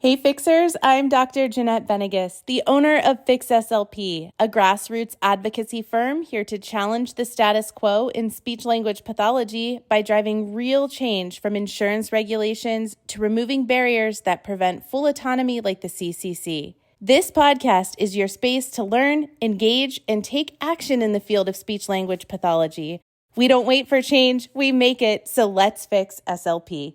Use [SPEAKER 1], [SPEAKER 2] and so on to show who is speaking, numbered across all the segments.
[SPEAKER 1] Hey Fixers, I'm Dr. Jeanette Venegas, the owner of Fix SLP, a grassroots advocacy firm here to challenge the status quo in speech-language pathology by driving real change from insurance regulations to removing barriers that prevent full autonomy like the CCC. This podcast is your space to learn, engage, and take action in the field of speech-language pathology. We don't wait for change, we make it, so let's fix SLP.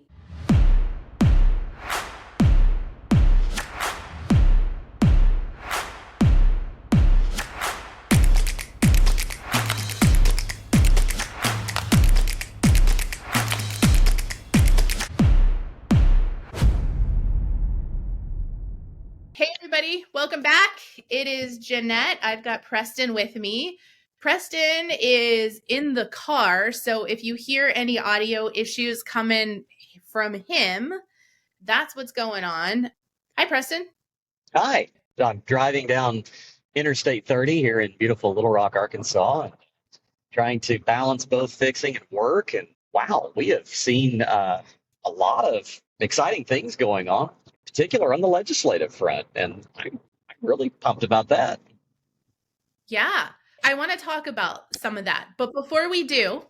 [SPEAKER 1] Hey everybody, welcome back. It is Jeanette. I've got Preston with me. Preston is in the car, so if you hear any audio issues coming from him, that's what's going on. Hi, Preston.
[SPEAKER 2] Hi, I'm driving down Interstate 30 here in beautiful Little Rock, Arkansas, and trying to balance both fixing and work. And wow, we have seen a lot of exciting things going on, in particular on the legislative front, and I'm really pumped about that.
[SPEAKER 1] Yeah, I want to talk about some of that. But before we do,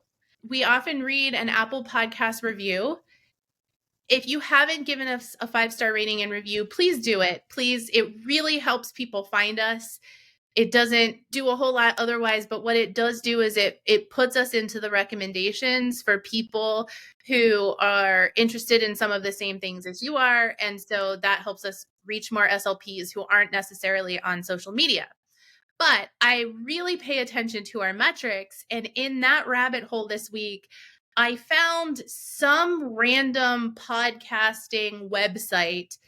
[SPEAKER 1] we often read an Apple Podcast review. If you haven't given us a 5-star rating and review, please do it. Please, it really helps people find us. It doesn't do a whole lot otherwise, but what it does do is it puts us into the recommendations for people who are interested in some of the same things as you are. And so that helps us reach more SLPs who aren't necessarily on social media. But I really pay attention to our metrics. And in that rabbit hole this week, I found some random podcasting website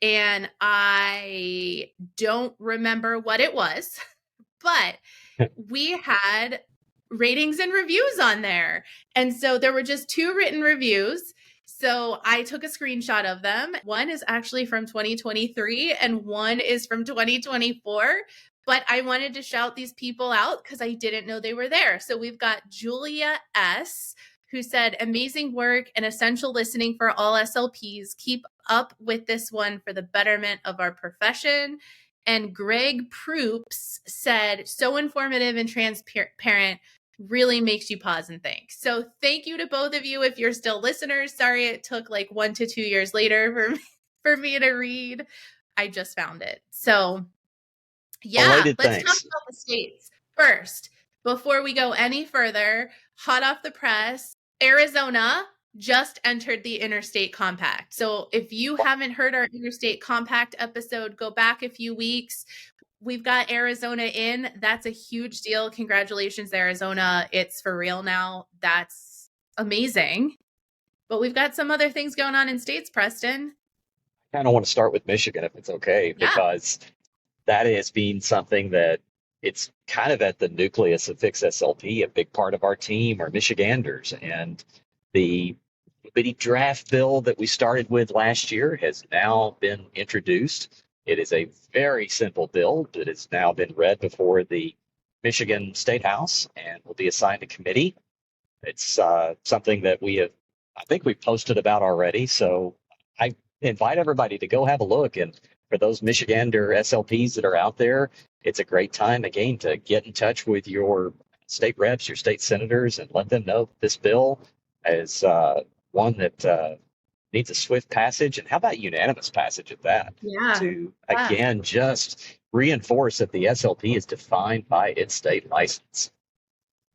[SPEAKER 1] and I don't remember what it was, but we had ratings and reviews on there. And so there were just 2 written reviews. So I took a screenshot of them. One is actually from 2023 and one is from 2024. But I wanted to shout these people out because I didn't know they were there. So we've got Julia S., who said, amazing work and essential listening for all SLPs. Keep up with this one for the betterment of our profession. And Greg Proops said, so informative and transparent, really makes you pause and think. So thank you to both of you if you're still listeners. Sorry it took like 1 to 2 years later for me to read. I just found it. So yeah,
[SPEAKER 2] Belated
[SPEAKER 1] let's talk
[SPEAKER 2] thanks.
[SPEAKER 1] about the states first. Before we go any further, hot off the press, Arizona just entered the Interstate Compact. So if you haven't heard our Interstate Compact episode, go back a few weeks. We've got Arizona in. That's a huge deal. Congratulations, Arizona. It's for real now. That's amazing. But we've got some other things going on in states, Preston.
[SPEAKER 2] I kind of want to start with Michigan if it's okay,
[SPEAKER 1] Yeah.
[SPEAKER 2] because that has been something that it's kind of at the nucleus of Fix SLP. A big part of our team are Michiganders, and the bitty draft bill that we started with last year has now been introduced. It is a very simple bill that has now been read before the Michigan State House and will be assigned to committee. It's something that I think we've posted about already. So I invite everybody to go have a look. And for those Michigander SLPs that are out there, it's a great time again to get in touch with your state reps, your state senators, and let them know this bill is one that needs a swift passage. And how about unanimous passage at that?
[SPEAKER 1] Yeah.
[SPEAKER 2] To again just reinforce that the SLP is defined by its state license.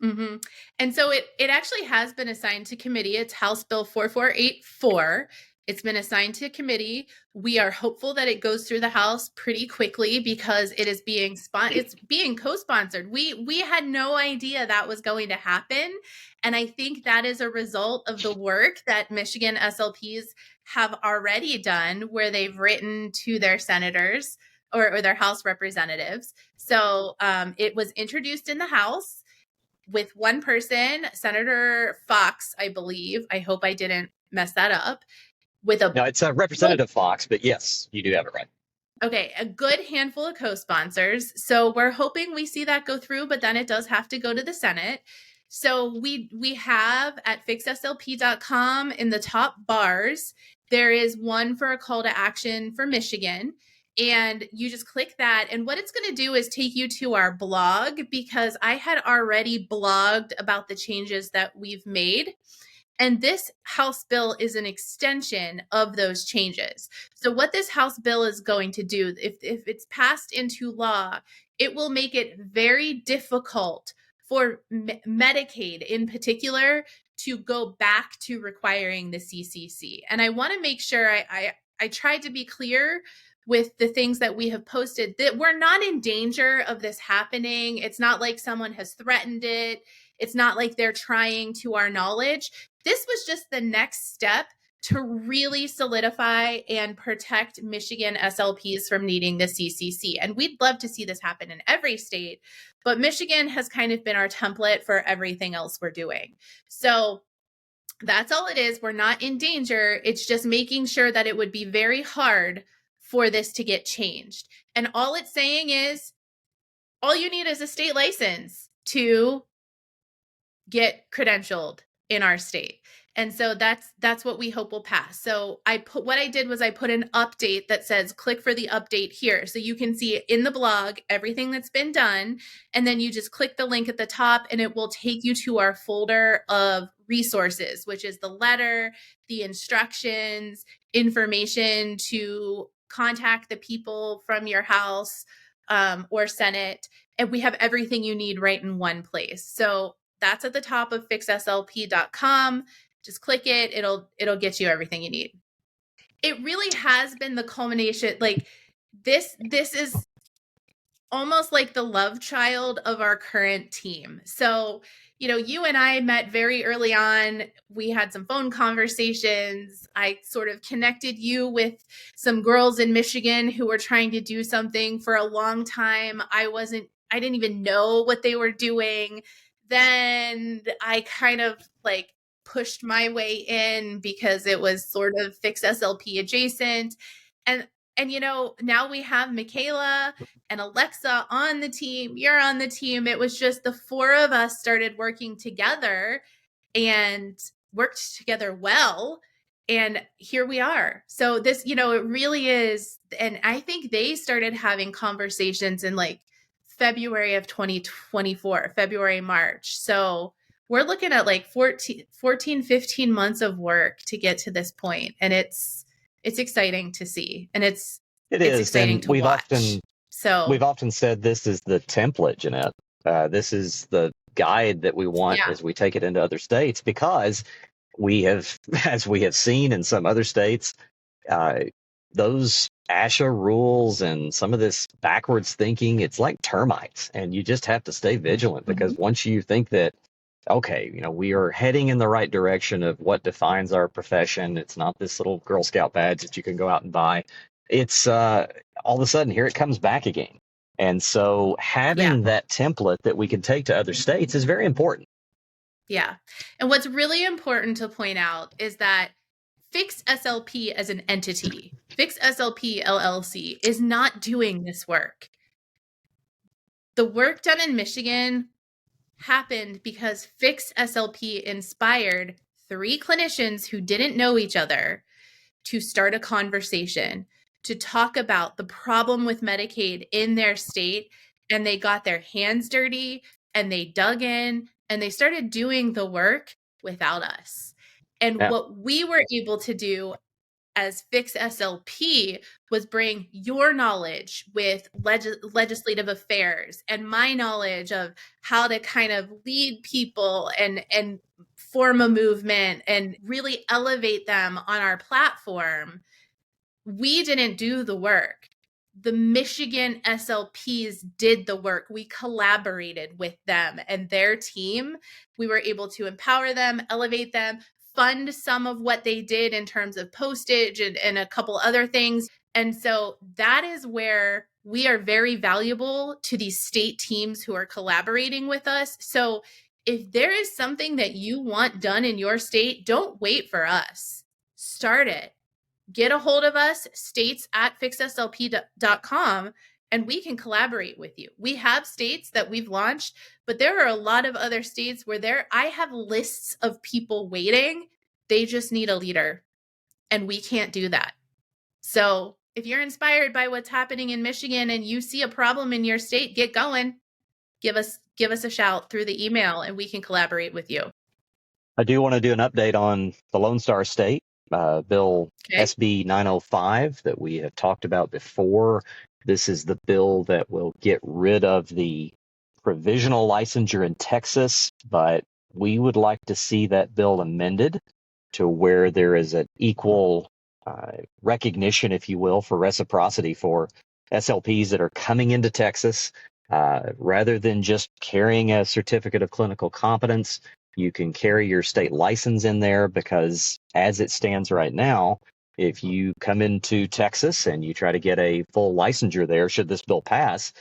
[SPEAKER 1] Mm-hmm. And so it actually has been assigned to committee. It's House Bill 4484. It's been assigned to committee. We are hopeful that it goes through the House pretty quickly because it is it's being co-sponsored. We had no idea that was going to happen. And I think that is a result of the work that Michigan SLPs have already done, where they've written to their senators or their House representatives. So it was introduced in the House with one person, Senator Fox, I believe. I hope I didn't mess that up.
[SPEAKER 2] No, it's Representative Fox, but yes, you do have it right.
[SPEAKER 1] Okay, a good handful of co-sponsors. So we're hoping we see that go through, but then it does have to go to the Senate. So we have at fixslp.com in the top bars there is one for a call to action for Michigan. And you just click that. And what it's going to do is take you to our blog, because I had already blogged about the changes that we've made. And this House bill is an extension of those changes. So, what this House bill is going to do, if it's passed into law, it will make it very difficult for Medicaid in particular to go back to requiring the CCC. And I want to make sure I tried to be clear with the things that we have posted, that we're not in danger of this happening. It's not like someone has threatened it. It's not like they're trying, to our knowledge. This was just the next step to really solidify and protect Michigan SLPs from needing the CCC. And we'd love to see this happen in every state, but Michigan has kind of been our template for everything else we're doing. So that's all it is. We're not in danger. It's just making sure that it would be very hard for this to get changed. And all it's saying is, all you need is a state license to get credentialed in our state. And so that's what we hope will pass. So I put an update that says click for the update here. So you can see in the blog everything that's been done. And then you just click the link at the top and it will take you to our folder of resources, which is the letter, the instructions, information to contact the people from your House or Senate. And we have everything you need right in one place. So that's at the top of fixslp.com. Just click it. It'll get you everything you need. It really has been the culmination. Like this is almost like the love child of our current team. So, you and I met very early on. We had some phone conversations. I sort of connected you with some girls in Michigan who were trying to do something for a long time. I didn't even know what they were doing. Then I kind of like pushed my way in because it was sort of Fix SLP adjacent. And now we have Michaela and Alexa on the team. You're on the team. It was just the four of us started working together and worked together well. And here we are. So this, it really is. And I think they started having conversations in like February of 2024, February, March. So we're looking at like 14, 15 months of work to get to this point. And it's exciting to see. And it's exciting
[SPEAKER 2] and
[SPEAKER 1] to watch.
[SPEAKER 2] We've often said this is the template, Jeanette. This is the guide that we want as we take it into other states, because we have, as we have seen in some other states, those ASHA rules and some of this backwards thinking, it's like termites, and you just have to stay vigilant, because once you think that, okay, we are heading in the right direction of what defines our profession, it's not this little Girl Scout badge that you can go out and buy. It's all of a sudden here it comes back again. And so having that template that we can take to other states is very important.
[SPEAKER 1] Yeah. And what's really important to point out is that Fix SLP as an entity, Fix SLP LLC, is not doing this work. The work done in Michigan happened because Fix SLP inspired 3 clinicians who didn't know each other to start a conversation to talk about the problem with Medicaid in their state. And they got their hands dirty and they dug in and they started doing the work without us. And what we were able to do as Fix SLP was bring your knowledge with legislative affairs and my knowledge of how to kind of lead people and form a movement and really elevate them on our platform. We didn't do the work. The Michigan SLPs did the work. We collaborated with them and their team. We were able to empower them, elevate them, fund some of what they did in terms of postage and a couple other things. And so that is where we are very valuable to these state teams who are collaborating with us. So if there is something that you want done in your state, don't wait for us. Start it. Get a hold of us, states@fixslp.com, and we can collaborate with you. We have states that we've launched, but there are a lot of other states where I have lists of people waiting. They just need a leader. and we can't do that. So if you're inspired by what's happening in Michigan and you see a problem in your state, get going. Give us a shout through the email and we can collaborate with you.
[SPEAKER 2] I do want to do an update on the Lone Star State, Bill SB 905 that we have talked about before. This is the bill that will get rid of the provisional licensure in Texas, but we would like to see that bill amended to where there is an equal recognition, if you will, for reciprocity for SLPs that are coming into Texas. Rather than just carrying a certificate of clinical competence, you can carry your state license in there, because as it stands right now, if you come into Texas and you try to get a full licensure there, should this bill pass,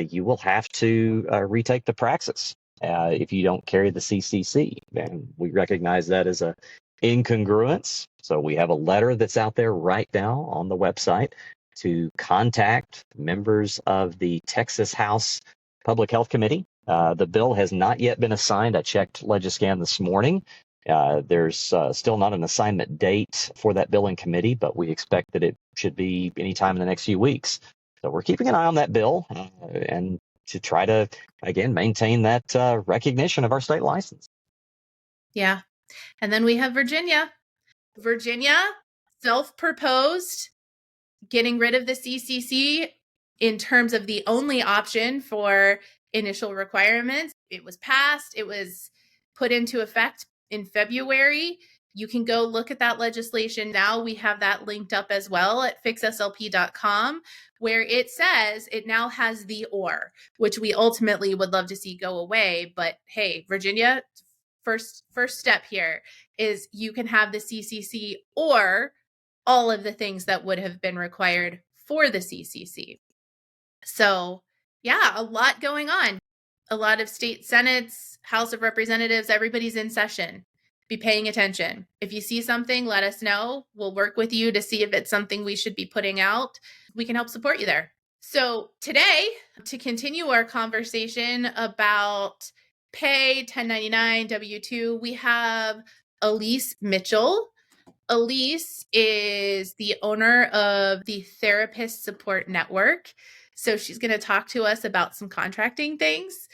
[SPEAKER 2] you will have to retake the praxis if you don't carry the CCC. And we recognize that as a incongruence. So we have a letter that's out there right now on the website to contact members of the Texas House Public Health Committee. The bill has not yet been assigned. I checked Legiscan this morning. There's still not an assignment date for that bill in committee, but we expect that it should be anytime in the next few weeks. So we're keeping an eye on that bill and to try to, again, maintain that recognition of our state license.
[SPEAKER 1] Yeah. And then we have Virginia. Virginia self-proposed getting rid of the CCC in terms of the only option for initial requirements. It was passed. It was put into effect in February. You can go look at that legislation now. We have that linked up as well at fixslp.com, where it says it now has the or, which we ultimately would love to see go away. But hey, Virginia, first step here is you can have the CCC or all of the things that would have been required for the CCC. So yeah, a lot going on. A lot of state senates, House of Representatives, everybody's in session. Be paying attention. If you see something, let us know. We'll work with you to see if it's something we should be putting out. We can help support you there. So today, to continue our conversation about pay, 1099, W-2, we have Elise Mitchell. Elise is the owner of the Therapist Support Network. So she's going to talk to us about some contracting things.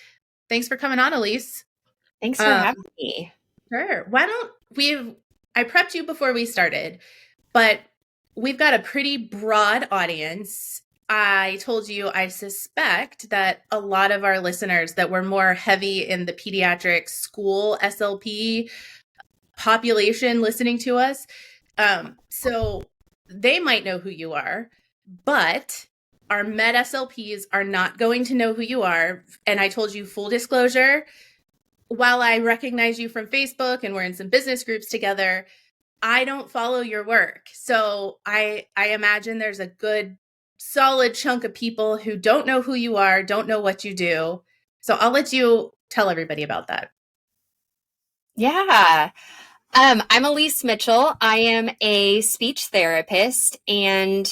[SPEAKER 1] Thanks for coming on, Elise.
[SPEAKER 3] Thanks for having me.
[SPEAKER 1] Sure. I prepped you before we started, but we've got a pretty broad audience. I told you I suspect that a lot of our listeners that were more heavy in the pediatric school SLP population listening to us. So they might know who you are, but our med SLPs are not going to know who you are. And I told you, full disclosure, while I recognize you from Facebook and we're in some business groups together, I don't follow your work. So I imagine there's a good solid chunk of people who don't know who you are, don't know what you do. So I'll let you tell everybody about that.
[SPEAKER 3] Yeah. I'm Elise Mitchell. I am a speech therapist, and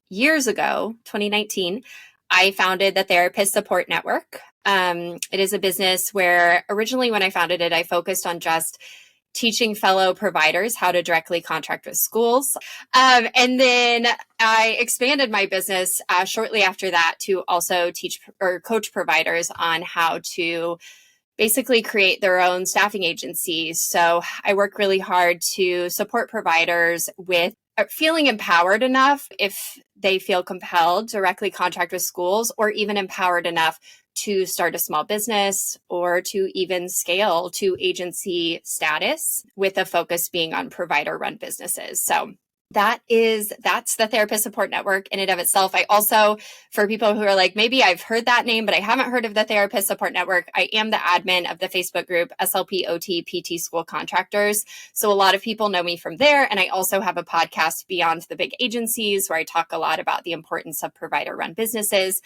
[SPEAKER 3] years ago, 2019, I founded the Therapist Support Network. It is a business where originally when I founded it, I focused on just teaching fellow providers how to directly contract with schools. And then I expanded my business shortly after that to also teach or coach providers on how to basically create their own staffing agencies. So I work really hard to support providers with feeling empowered enough if they feel compelled to directly contract with schools, or even empowered enough to start a small business or to even scale to agency status, with a focus being on provider-run businesses. So that's the Therapist Support Network in and of itself. I also, for people who are like, maybe I've heard that name, but I haven't heard of the Therapist Support Network, I am the admin of the Facebook group SLP OT PT School Contractors. So a lot of people know me from there. And I also have a podcast, Beyond the Big Agencies, where I talk a lot about the importance of provider-run businesses.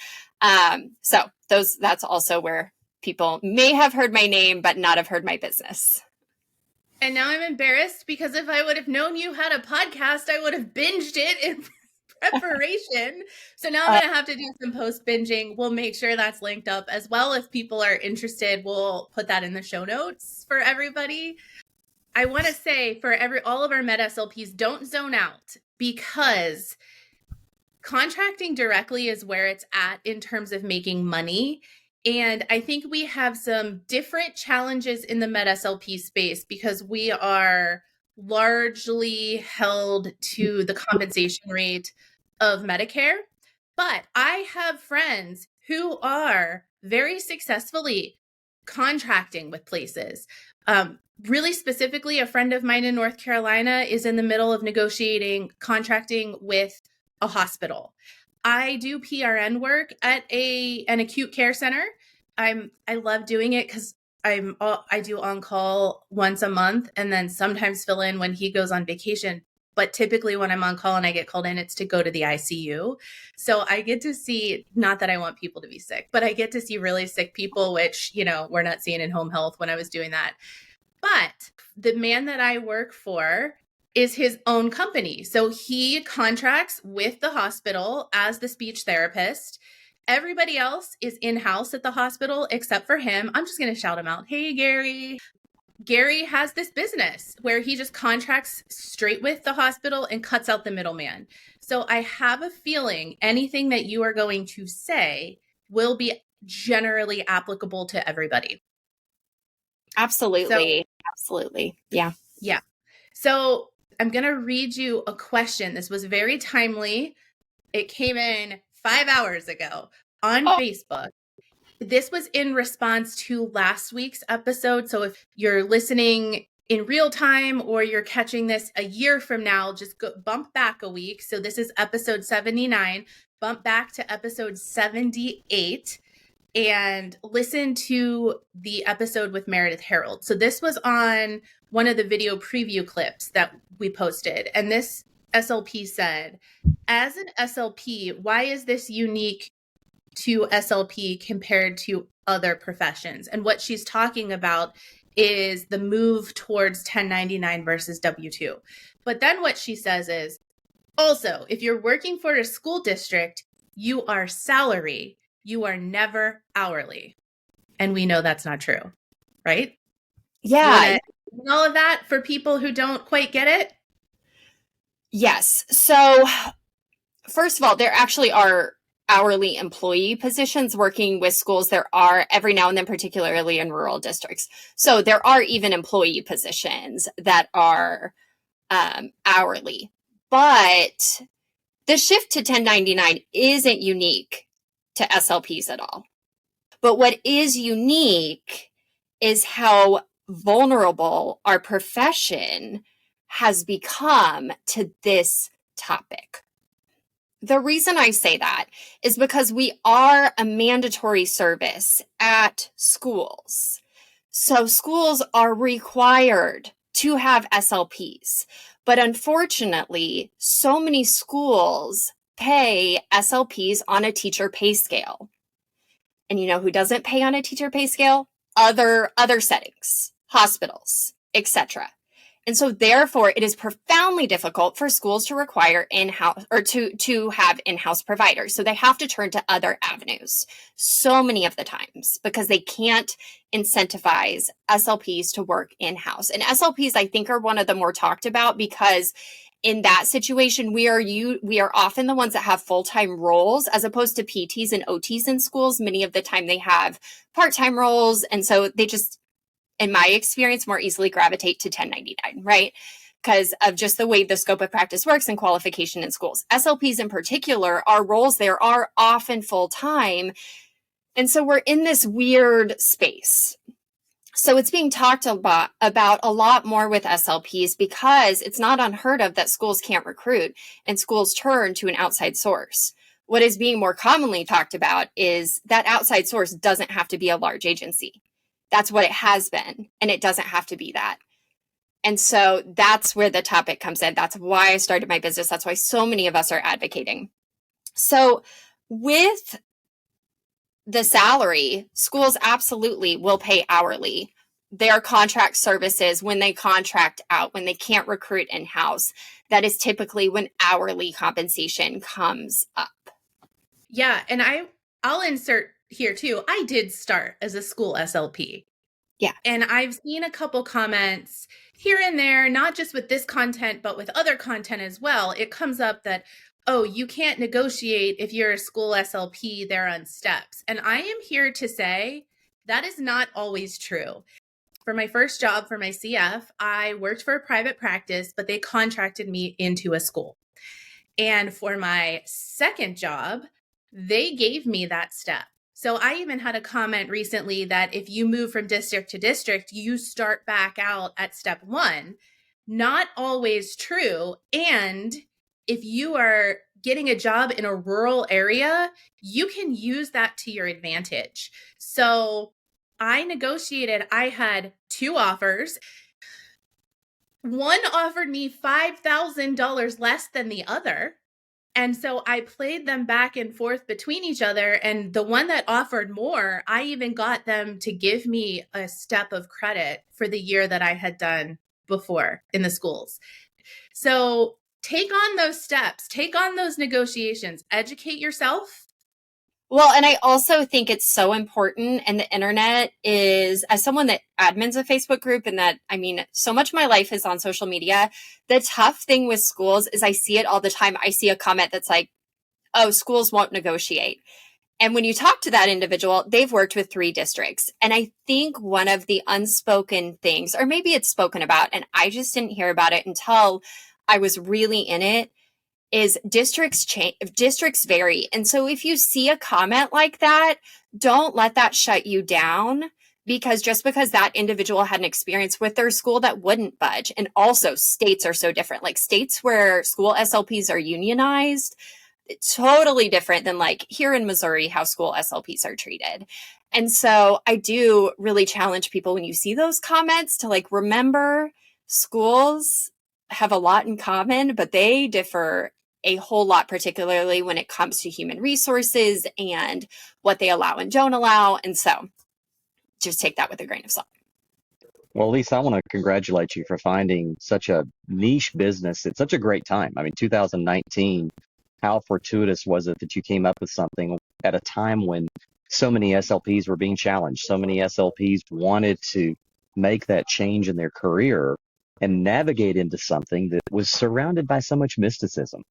[SPEAKER 3] So that's also where people may have heard my name, but not have heard my business.
[SPEAKER 1] And now I'm embarrassed because if I would have known you had a podcast, I would have binged it in preparation. So now I'm going to have to do some post binging. We'll make sure that's linked up as well. If people are interested, we'll put that in the show notes for everybody. I want to say for all of our med SLPs, don't zone out, because contracting directly is where it's at in terms of making money. And I think we have some different challenges in the med SLP space because we are largely held to the compensation rate of Medicare. But I have friends who are very successfully contracting with places. Really specifically, a friend of mine in North Carolina is in the middle of negotiating contracting with a hospital. I do PRN work at an acute care center. I love doing it because I do on call once a month and then sometimes fill in when he goes on vacation. But typically when I'm on call and I get called in, it's to go to the ICU. So I get to see, not that I want people to be sick, but I get to see really sick people, which, we're not seeing in home health when I was doing that. But the man that I work for is his own company. So he contracts with the hospital as the speech therapist. Everybody else is in-house at the hospital except for him. I'm just going to shout him out. Hey, Gary. Gary has this business where he just contracts straight with the hospital and cuts out the middleman. So I have a feeling anything that you are going to say will be generally applicable to everybody.
[SPEAKER 3] Absolutely. Absolutely. Yeah.
[SPEAKER 1] Yeah. So I'm going to read you a question. This was very timely. It came in 5 hours ago on Facebook. This was in response to last week's episode. So if you're listening in real time or you're catching this a year from now, just bump back a week. So this is episode 79. Bump back to episode 78 and listen to the episode with Meredith Harold. So this was on one of the video preview clips that we posted. And this SLP said, as an SLP, why is this unique to SLP compared to other professions? And what she's talking about is the move towards 1099 versus W-2. But then what she says is, also, if you're working for a school district, you are salary. You are never hourly. And we know that's not true, right?
[SPEAKER 3] Yeah.
[SPEAKER 1] All of that for people who don't quite get it?
[SPEAKER 3] Yes. So first of all, there actually are hourly employee positions working with schools. There are every now and then, particularly in rural districts. So there are even employee positions that are hourly. But the shift to 1099 isn't unique to SLPs at all. But what is unique is how vulnerable our profession has become to this topic. The reason I say that is because we are a mandatory service at schools. So schools are required to have SLPs. But unfortunately, so many schools pay SLPs on a teacher pay scale. And you know who doesn't pay on a teacher pay scale? Other settings, hospitals, etc. And so therefore, it is profoundly difficult for schools to require in-house or to have in-house providers. So they have to turn to other avenues so many of the times because they can't incentivize SLPs to work in-house. And SLPs, I think, are one of the more talked about because in that situation, we are often the ones that have full-time roles as opposed to PTs and OTs in schools. Many of the time they have part-time roles. And so they just, in my experience, more easily gravitate to 1099, right? Because of just the way the scope of practice works and qualification in schools. SLPs in particular, our roles there are often full-time. And so we're in this weird space. So it's being talked about a lot more with SLPs because it's not unheard of that schools can't recruit and schools turn to an outside source. What is being more commonly talked about is that outside source doesn't have to be a large agency. That's what it has been, and it doesn't have to be that. And so that's where the topic comes in. That's why I started my business. That's why so many of us are advocating. So with the salary, schools absolutely will pay hourly. Their contract services, when they contract out, when they can't recruit in-house, that is typically when hourly compensation comes up.
[SPEAKER 1] Yeah, and I'll insert here too. I did start as a school SLP.
[SPEAKER 3] Yeah.
[SPEAKER 1] And I've seen a couple comments here and there, not just with this content, but with other content as well, it comes up that, oh, you can't negotiate if you're a school SLP, they're on steps. And I am here to say that is not always true. For my first job for my CF, I worked for a private practice, but they contracted me into a school. And for my second job, they gave me that step. So I even had a comment recently that if you move from district to district, you start back out at step one. Not always true. And if you are getting a job in a rural area, you can use that to your advantage. So I negotiated, I had two offers. One offered me $5,000 less than the other. And so I played them back and forth between each other. And the one that offered more, I even got them to give me a step of credit for the year that I had done before in the schools. So take on those steps, take on those negotiations, educate yourself.
[SPEAKER 3] Well, and I also think it's so important. And the internet is, as someone that admins a Facebook group, and that, I mean, so much of my life is on social media. The tough thing with schools is I see it all the time. I see a comment that's like, oh, schools won't negotiate. And when you talk to that individual, they've worked with 3 districts. And I think one of the unspoken things, or maybe it's spoken about, and I just didn't hear about it until I was really in it, is districts vary. And so if you see a comment like that, don't let that shut you down, because just because that individual had an experience with their school that wouldn't budge. And also states are so different. Like states where school SLPs are unionized, it's totally different than like here in Missouri, how school SLPs are treated. And so I do really challenge people when you see those comments to like, remember, schools have a lot in common, but they differ a whole lot, particularly when it comes to human resources and what they allow and don't allow. And so just take that with a grain of salt.
[SPEAKER 2] Well, Lisa, I want to congratulate you for finding such a niche business at such a great time. I mean, 2019, how fortuitous was it that you came up with something at a time when so many SLPs were being challenged, so many SLPs wanted to make that change in their career and navigate into something that was surrounded by so much mysticism.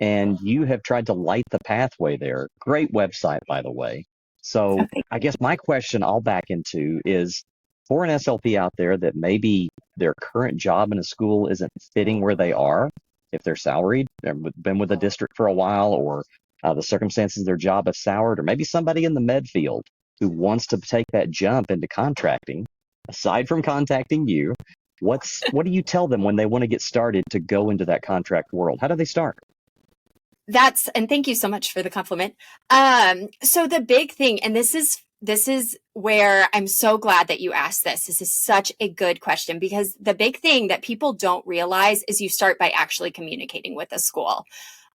[SPEAKER 2] And you have tried to light the pathway there. Great website, by the way. So I guess my question I'll back into is, for an SLP out there that maybe their current job in a school isn't fitting where they are, if they're salaried, they've been with a district for a while, or the circumstances of their job have soured, or maybe somebody in the med field who wants to take that jump into contracting, aside from contacting you, what do you tell them when they want to get started to go into that contract world? How do they start?
[SPEAKER 3] And thank you so much for the compliment. So the big thing, and this is where I'm so glad that you asked this. This is such a good question, because the big thing that people don't realize is you start by actually communicating with the school.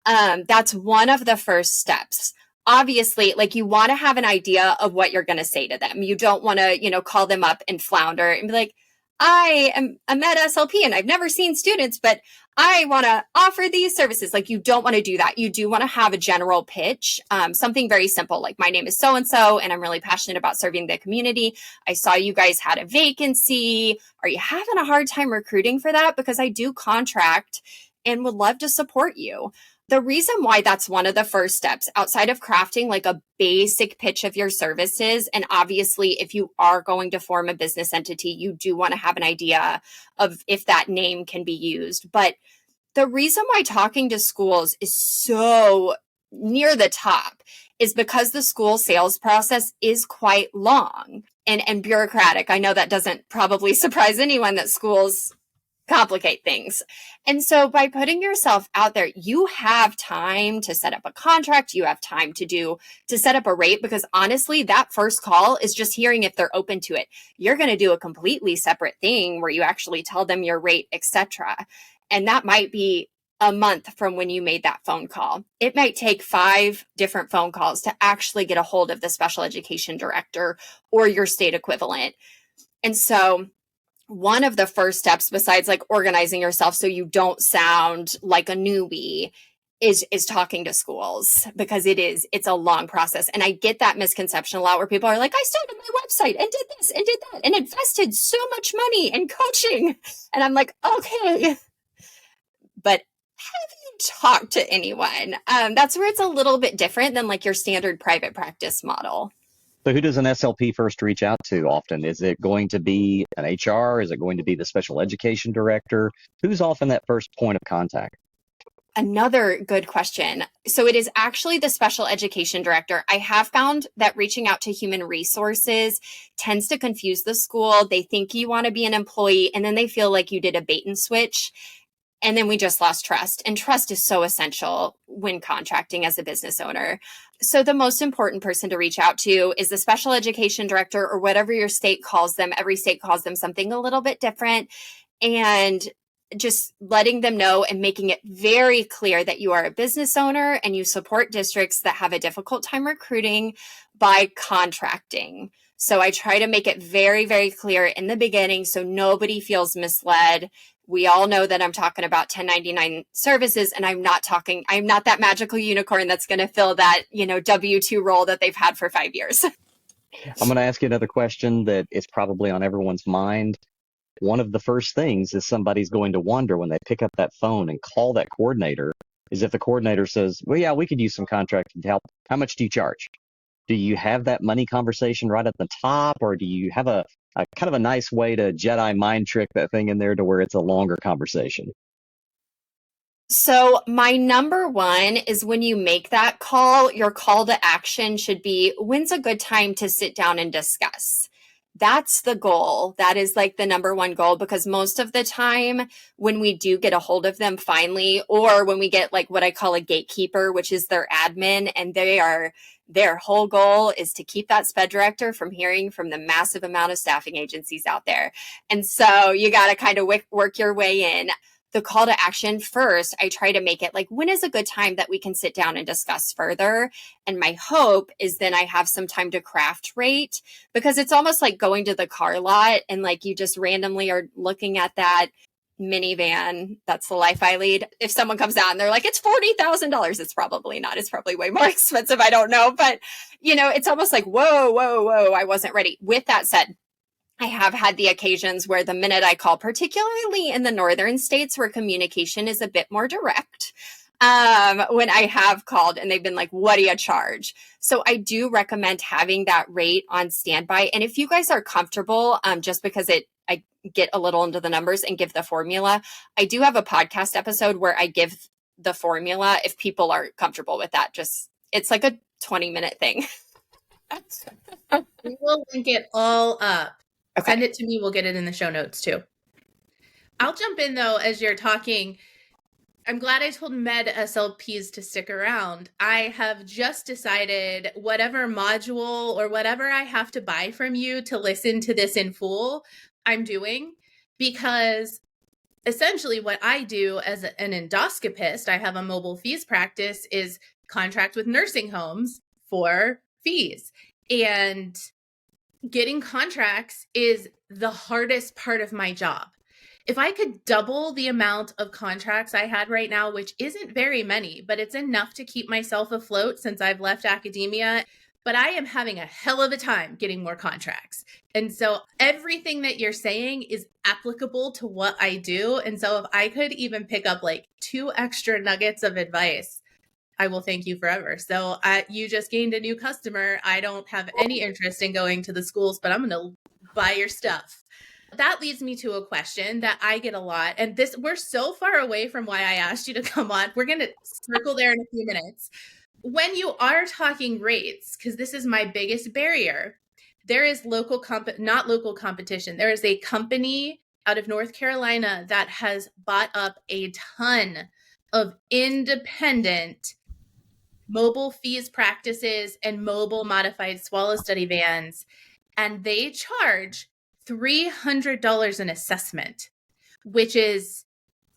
[SPEAKER 3] That's one of the first steps. Obviously, like, you want to have an idea of what you're going to say to them. You don't want to, call them up and flounder and be like, I am a med SLP and I've never seen students, but I want to offer these services. Like, you don't want to do that. You do want to have a general pitch, something very simple, like, my name is so-and-so, and I'm really passionate about serving the community. I saw you guys had a vacancy. Are you having a hard time recruiting for that? Because I do contract and would love to support you. The reason why that's one of the first steps, outside of crafting like a basic pitch of your services, and obviously if you are going to form a business entity, you do want to have an idea of if that name can be used. But the reason why talking to schools is so near the top is because the school sales process is quite long and bureaucratic. I know that doesn't probably surprise anyone that schools complicate things. And so by putting yourself out there, you have time to set up a contract. You have time to set up a rate, because honestly, that first call is just hearing if they're open to it. You're going to do a completely separate thing where you actually tell them your rate, etc. And that might be a month from when you made that phone call. It might take 5 different phone calls to actually get a hold of the special education director or your state equivalent. And so one of the first steps, besides like organizing yourself so you don't sound like a newbie, is talking to schools, because it's a long process. And I get that misconception a lot where people are like, I started my website and did this and did that and invested so much money in coaching. And I'm like, okay, but have you talked to anyone? That's where it's a little bit different than like your standard private practice model.
[SPEAKER 2] So who does an SLP first reach out to often? Is it going to be an HR? Is it going to be the special education director? Who's often that first point of contact?
[SPEAKER 3] Another good question. So it is actually the special education director. I have found that reaching out to human resources tends to confuse the school. They think you want to be an employee, and then they feel like you did a bait and switch. And then we just lost trust. And trust is so essential when contracting as a business owner. So the most important person to reach out to is the special education director, or whatever your state calls them. Every state calls them something a little bit different. And just letting them know and making it very clear that you are a business owner and you support districts that have a difficult time recruiting by contracting. So I try to make it very, very clear in the beginning so nobody feels misled. We all know that I'm talking about 1099 services, and I'm not that magical unicorn that's going to fill that, W-2 role that they've had for 5 years.
[SPEAKER 2] I'm going to ask you another question that is probably on everyone's mind. One of the first things is somebody's going to wonder when they pick up that phone and call that coordinator is if the coordinator says, well, yeah, we could use some contracting help. How much do you charge? Do you have that money conversation right at the top, or do you have a kind of a nice way to Jedi mind trick that thing in there to where it's a longer conversation?
[SPEAKER 3] So my number one is when you make that call, your call to action should be, when's a good time to sit down and discuss? That's the goal. That is like the number one goal, because most of the time when we do get a hold of them finally, or when we get like what I call a gatekeeper, which is their admin, and their whole goal is to keep that sped director from hearing from the massive amount of staffing agencies out there. And so you got to kind of work your way in. The call to action first, I try to make it like, when is a good time that we can sit down and discuss further? And my hope is then I have some time to craft rate, because it's almost like going to the car lot and like you just randomly are looking at that minivan. That's the life I lead. If someone comes out and they're like, it's $40,000, it's probably not. It's probably way more expensive. I don't know. But, it's almost like, whoa, I wasn't ready. With that said, I have had the occasions where the minute I call, particularly in the northern states where communication is a bit more direct, when I have called and they've been like, what do you charge? So I do recommend having that rate on standby. And if you guys are comfortable, just because I get a little into the numbers and give the formula, I do have a podcast episode where I give the formula if people are comfortable with that. It's like a 20-minute thing.
[SPEAKER 1] We will link it all up.
[SPEAKER 3] Okay.
[SPEAKER 1] Send it to me. We'll get it in the show notes too. I'll jump in though as you're talking. I'm glad I told Med SLPs to stick around. I have just decided whatever module or whatever I have to buy from you to listen to this in full, I'm doing, because essentially what I do as an endoscopist, I have a mobile fees practice, is contract with nursing homes for fees. And getting contracts is the hardest part of my job. If I could double the amount of contracts I had right now, which isn't very many, but it's enough to keep myself afloat since I've left academia, but I am having a hell of a time getting more contracts. And so everything that you're saying is applicable to what I do. And so if I could even pick up like 2 extra nuggets of advice, I will thank you forever. So you just gained a new customer. I don't have any interest in going to the schools, but I'm going to buy your stuff. That leads me to a question that I get a lot. And we're so far away from why I asked you to come on. We're going to circle there in a few minutes. When you are talking rates, because this is my biggest barrier, there is not local competition. There is a company out of North Carolina that has bought up a ton of independent mobile fees practices and mobile modified swallow study vans, and they charge $300 an assessment, which is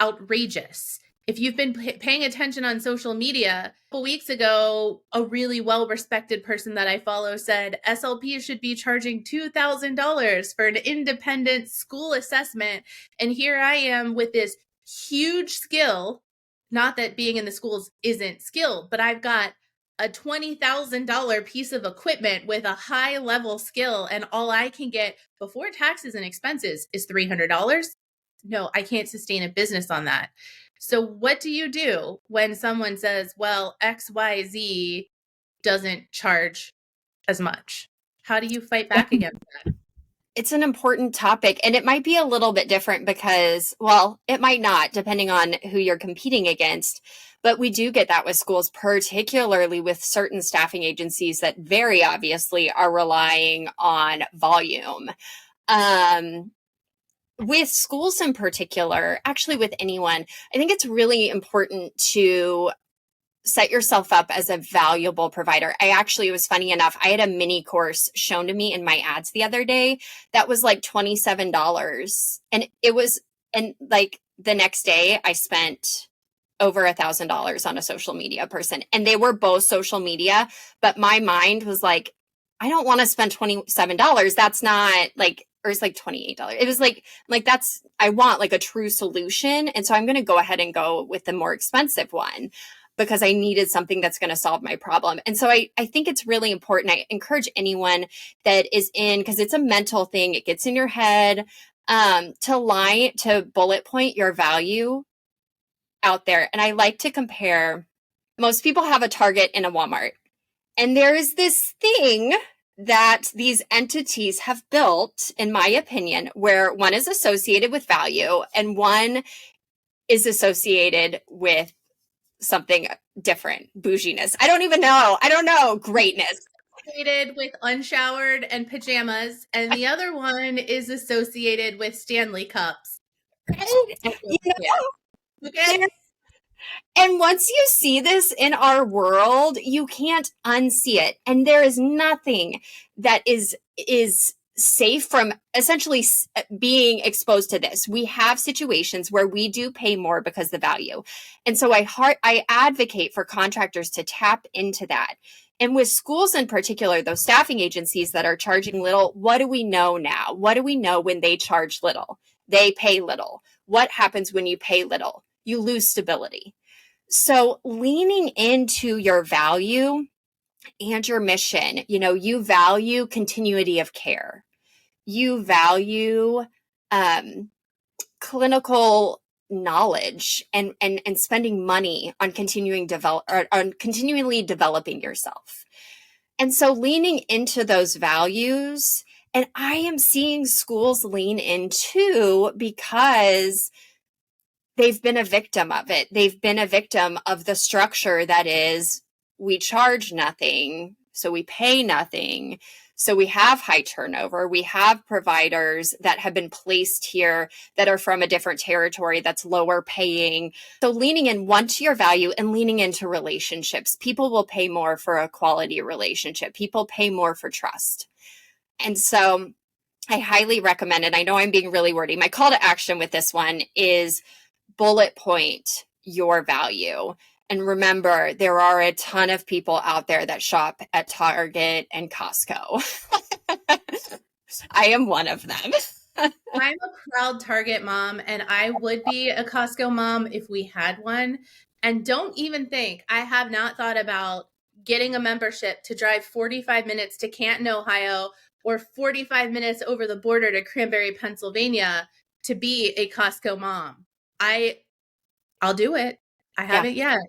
[SPEAKER 1] outrageous. If you've been paying attention on social media, a couple weeks ago, a really well-respected person that I follow said SLPs should be charging $2,000 for an independent school assessment. And here I am with this huge skill not that being in the schools isn't skilled, but I've got a $20,000 piece of equipment with a high level skill, and all I can get before taxes and expenses is $300. No, I can't sustain a business on that. So what do you do when someone says, well, XYZ doesn't charge as much? How do you fight back against that?
[SPEAKER 3] It's an important topic, and it might be a little bit different because, well, it might not, depending on who you're competing against. But we do get that with schools, particularly with certain staffing agencies that very obviously are relying on volume. With schools in particular, actually with anyone, I think it's really important to set yourself up as a valuable provider. It was funny enough, I had a mini course shown to me in my ads the other day that was like $27. And like the next day I spent over $1,000 on a social media person, and they were both social media, but my mind was like, I don't want to spend $27. That's not like, or it's like $28. It was like I want like a true solution. And so I'm going to go ahead and go with the more expensive one, because I needed something that's going to solve my problem. And so I think it's really important. I encourage anyone that is because it's a mental thing, it gets in your head, to bullet point your value out there. And I like to compare, most people have a Target and a Walmart. And there is this thing that these entities have built, in my opinion, where one is associated with value and one is associated with something different, bouginess. I don't know, greatness.
[SPEAKER 1] Associated with unshowered and pajamas, and the other one is associated with Stanley cups.
[SPEAKER 3] Okay. And once you see this in our world, you can't unsee it. And there is nothing that is safe from essentially being exposed to this. We have situations where we do pay more because of the value. And so I advocate for contractors to tap into that. And with schools in particular, those staffing agencies that are charging little, what do we know now? What do we know when they charge little? They pay little. What happens when you pay little? You lose stability. So leaning into your value and your mission, you value continuity of care. You value clinical knowledge and spending money on continually developing yourself. And so leaning into those values, and I am seeing schools lean into, because they've been a victim of it. They've been a victim of the structure that is, we charge nothing, so we pay nothing. So we have high turnover. We have providers that have been placed here that are from a different territory that's lower paying. So leaning in, one, to your value, and leaning into relationships. People will pay more for a quality relationship. People pay more for trust. And so I highly recommend it. I know I'm being really wordy. My call to action with this one is bullet point your value. And remember, there are a ton of people out there that shop at Target and Costco. I am one of them.
[SPEAKER 1] I'm a proud Target mom, and I would be a Costco mom if we had one. And don't even think, I have not thought about getting a membership to drive 45 minutes to Canton, Ohio, or 45 minutes over the border to Cranberry, Pennsylvania to be a Costco mom. I'll do it. I haven't yet,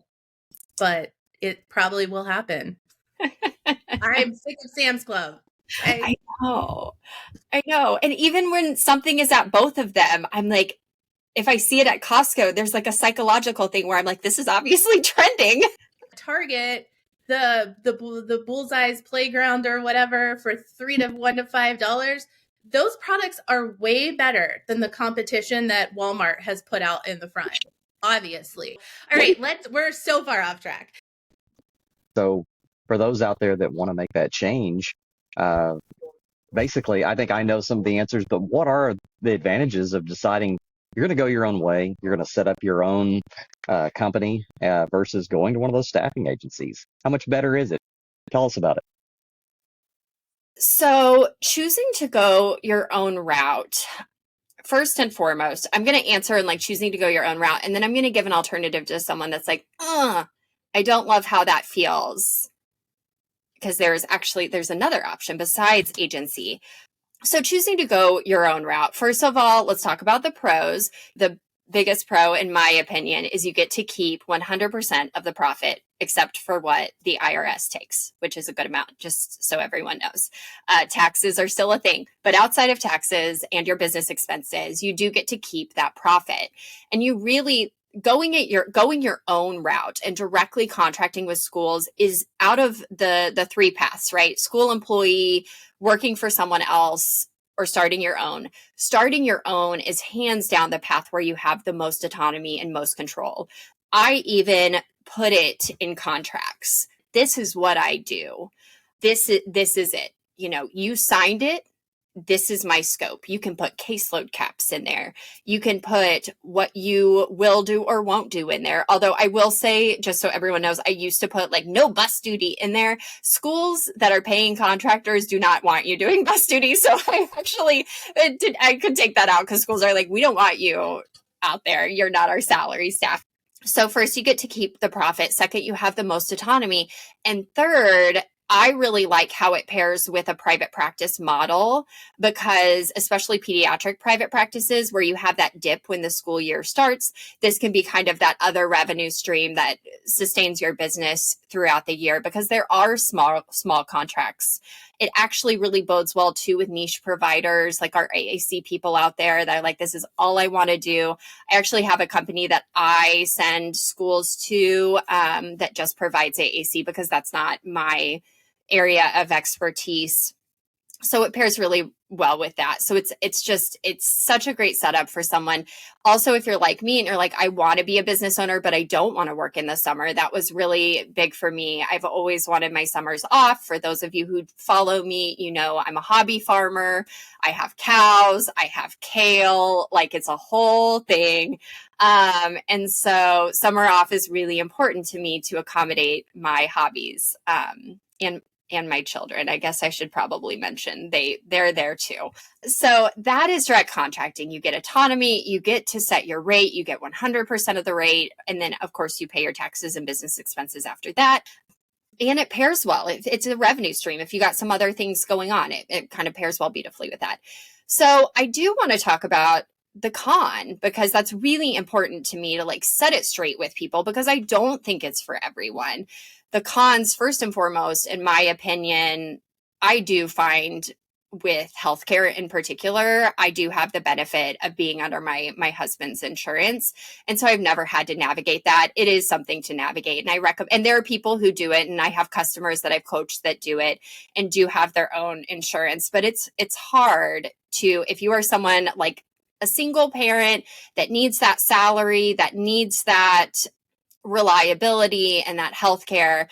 [SPEAKER 1] but it probably will happen. I'm sick of Sam's Club.
[SPEAKER 3] I know. And even when something is at both of them, I'm like, if I see it at Costco, there's like a psychological thing where I'm like, this is obviously trending.
[SPEAKER 1] Target, the Bullseye's Playground or whatever for $1 to $5. Those products are way better than the competition that Walmart has put out in the front. Obviously. All right, we're so far off track.
[SPEAKER 2] So for those out there that want to make that change, basically, I think I know some of the answers, but what are the advantages of deciding you're going to go your own way, you're going to set up your own company versus going to one of those staffing agencies? How much better is it? Tell us about it.
[SPEAKER 3] So choosing to go your own route, first and foremost, I'm going to answer in like choosing to go your own route. And then I'm going to give an alternative to someone that's like, I don't love how that feels. Because there's another option besides agency. So choosing to go your own route. First of all, let's talk about the pros. The biggest pro, in my opinion, is you get to keep 100% of the profit, except for what the IRS takes, which is a good amount, just so everyone knows. Taxes are still a thing, but outside of taxes and your business expenses, you do get to keep that profit. And you really going your own route and directly contracting with schools is out of the three paths, right? School employee, working for someone else, or starting your own. Starting your own is hands down the path where you have the most autonomy and most control. I even put it in contracts. This is what I do. This is it. You signed it. This is my scope. You can put caseload caps in there. You can put what you will do or won't do in there. Although I will say, just so everyone knows, I used to put like no bus duty in there. Schools that are paying contractors do not want you doing bus duty. So I could take that out because schools are like, we don't want you out there. You're not our salary staff. So first, you get to keep the profit. Second, you have the most autonomy. And third, I really like how it pairs with a private practice model because especially pediatric private practices where you have that dip when the school year starts, this can be kind of that other revenue stream that sustains your business throughout the year because there are small contracts. It actually really bodes well too with niche providers like our AAC people out there that are like, this is all I want to do. I actually have a company that I send schools to that just provides AAC because that's not my area of expertise. So it pairs really well with that. So it's such a great setup for someone. Also, if you're like me and you're like, I want to be a business owner, but I don't want to work in the summer. That was really big for me. I've always wanted my summers off. For those of you who follow me, I'm a hobby farmer. I have cows. I have kale. Like it's a whole thing. And so summer off is really important to me to accommodate my hobbies. And my children. I guess I should probably mention they're there too. So that is direct contracting. You get autonomy, you get to set your rate, you get 100% of the rate. And then of course you pay your taxes and business expenses after that. And it pairs well. It's a revenue stream. If you got some other things going on, it kind of pairs well beautifully with that. So I do want to talk about the con because that's really important to me to like set it straight with people because I don't think it's for everyone. The cons, first and foremost, in my opinion, I do find with healthcare in particular, I do have the benefit of being under my husband's insurance. And so I've never had to navigate that. It is something to navigate. And I recommend, and there are people who do it. And I have customers that I've coached that do it and do have their own insurance. But it's hard to, if you are someone like a single parent that needs that salary, that needs that reliability and that healthcare,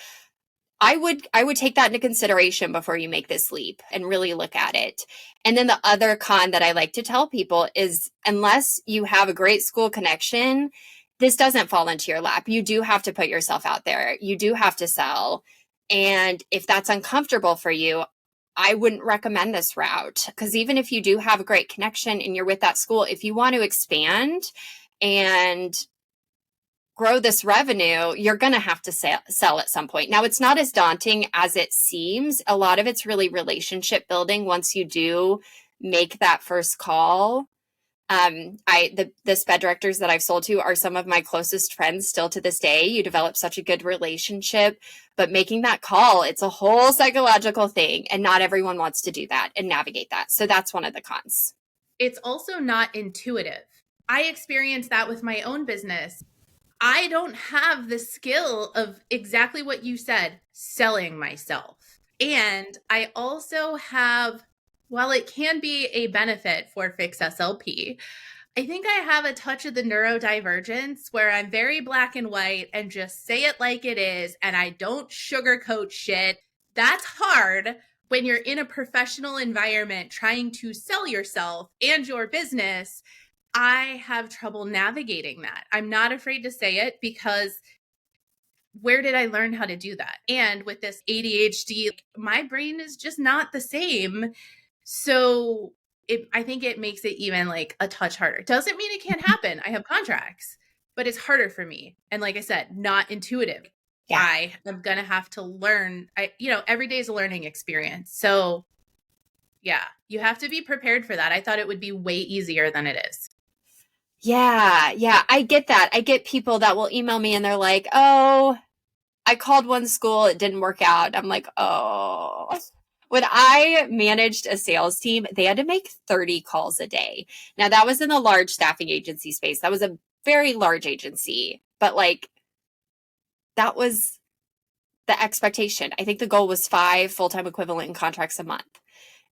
[SPEAKER 3] I would take that into consideration before you make this leap and really look at it. And then the other con that I like to tell people is unless you have a great school connection, this doesn't fall into your lap. You do have to put yourself out there. You do have to sell. And if that's uncomfortable for you, I wouldn't recommend this route because even if you do have a great connection and you're with that school, if you want to expand and grow this revenue, you're going to have to sell at some point. Now, it's not as daunting as it seems. A lot of it's really relationship building once you do make that first call. The sped directors that I've sold to are some of my closest friends still to this day. You develop such a good relationship, but making that call, it's a whole psychological thing. And not everyone wants to do that and navigate that. So that's one of the cons.
[SPEAKER 1] It's also not intuitive. I experienced that with my own business. I don't have the skill of exactly what you said, selling myself. And I also have, while it can be a benefit for Fix SLP, I think I have a touch of the neurodivergence where I'm very black and white and just say it like it is, and I don't sugarcoat shit. That's hard when you're in a professional environment trying to sell yourself and your business. I have trouble navigating that. I'm not afraid to say it because where did I learn how to do that? And with this ADHD, my brain is just not the same. So I think it makes it even like a touch harder. Doesn't mean it can't happen. I have contracts, but it's harder for me. And like I said, not intuitive.
[SPEAKER 3] Yeah.
[SPEAKER 1] I am going to have to learn. Every day is a learning experience. So yeah, you have to be prepared for that. I thought it would be way easier than it is.
[SPEAKER 3] Yeah. Yeah. I get that. I get people that will email me and they're like, oh, I called one school. It didn't work out. I'm like, oh. When I managed a sales team, they had to make 30 calls a day. Now, that was in a large staffing agency space. That was a very large agency, but like that was the expectation. I think the goal was 5 full-time equivalent contracts a month.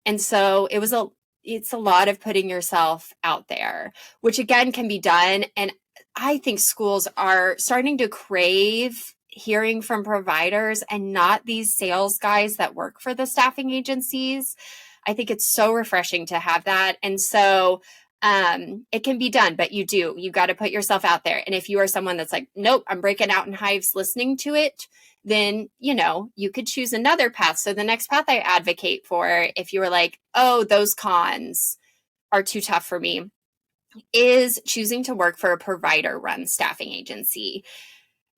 [SPEAKER 3] And so it's a lot of putting yourself out there, which again can be done. And I think schools are starting to crave hearing from providers and not these sales guys that work for the staffing agencies. I think it's so refreshing to have that. And so it can be done, but you got to put yourself out there. And if you are someone that's like, nope, I'm breaking out in hives listening to it, then, you could choose another path. So the next path I advocate for, if you were like, oh, those cons are too tough for me, is choosing to work for a provider run staffing agency.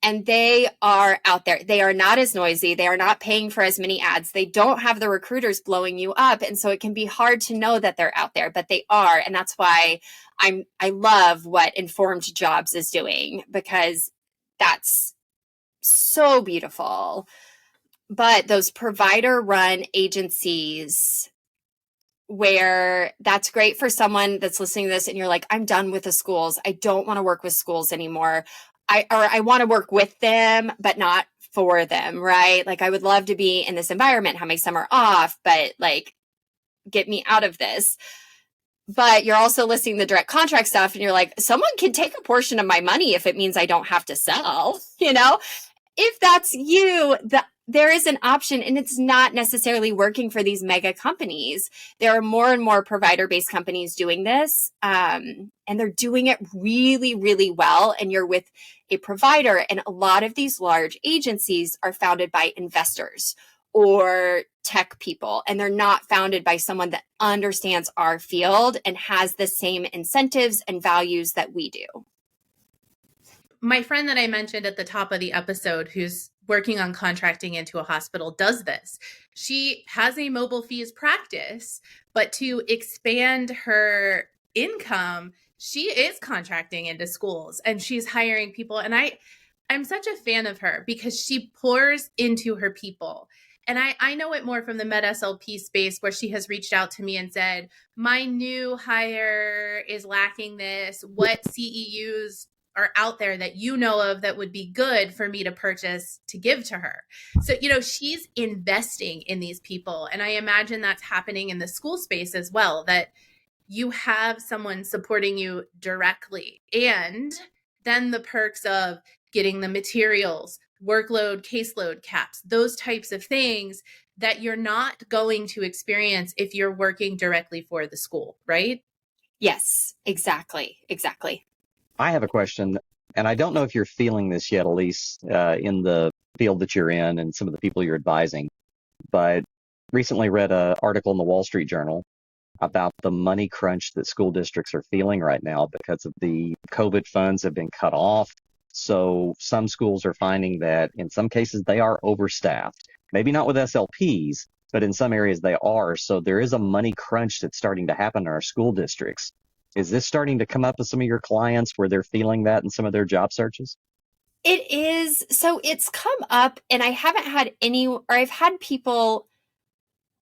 [SPEAKER 3] And they are out there. They are not as noisy. They are not paying for as many ads. They don't have the recruiters blowing you up. And so it can be hard to know that they're out there, but they are. And that's why I love what Informed Jobs is doing, because that's so beautiful. But those provider run agencies, where that's great for someone that's listening to this and you're like, I'm done with the schools. I don't want to work with schools anymore. I want to work with them, but not for them, right? Like I would love to be in this environment, have my summer off, but like get me out of this. But you're also listing the direct contract stuff and you're like, someone can take a portion of my money if it means I don't have to sell, If that's you, there is an option, and it's not necessarily working for these mega companies. There are more and more provider-based companies doing this, and they're doing it really, really well. And you're with a provider, and a lot of these large agencies are founded by investors or tech people, and they're not founded by someone that understands our field and has the same incentives and values that we do.
[SPEAKER 1] My friend that I mentioned at the top of the episode, who's working on contracting into a hospital, does this. She has a mobile fees practice, but to expand her income, she is contracting into schools and she's hiring people. And I'm such a fan of her because she pours into her people. And I know it more from the Med SLP space, where she has reached out to me and said, my new hire is lacking this. What CEUs are out there that you know of that would be good for me to purchase to give to her? So, she's investing in these people. And I imagine that's happening in the school space as well, that you have someone supporting you directly. And then the perks of getting the materials, workload, caseload caps, those types of things that you're not going to experience if you're working directly for the school, right?
[SPEAKER 3] Yes, exactly.
[SPEAKER 2] I have a question, and I don't know if you're feeling this yet, Elise, in the field that you're in and some of the people you're advising, but recently read an article in the Wall Street Journal about the money crunch that school districts are feeling right now because of the COVID funds have been cut off. So some schools are finding that in some cases they are overstaffed, maybe not with SLPs, but in some areas they are. So there is a money crunch that's starting to happen in our school districts. Is this starting to come up with some of your clients where they're feeling that in some of their job searches?
[SPEAKER 3] It is. So it's come up, and I haven't had I've had people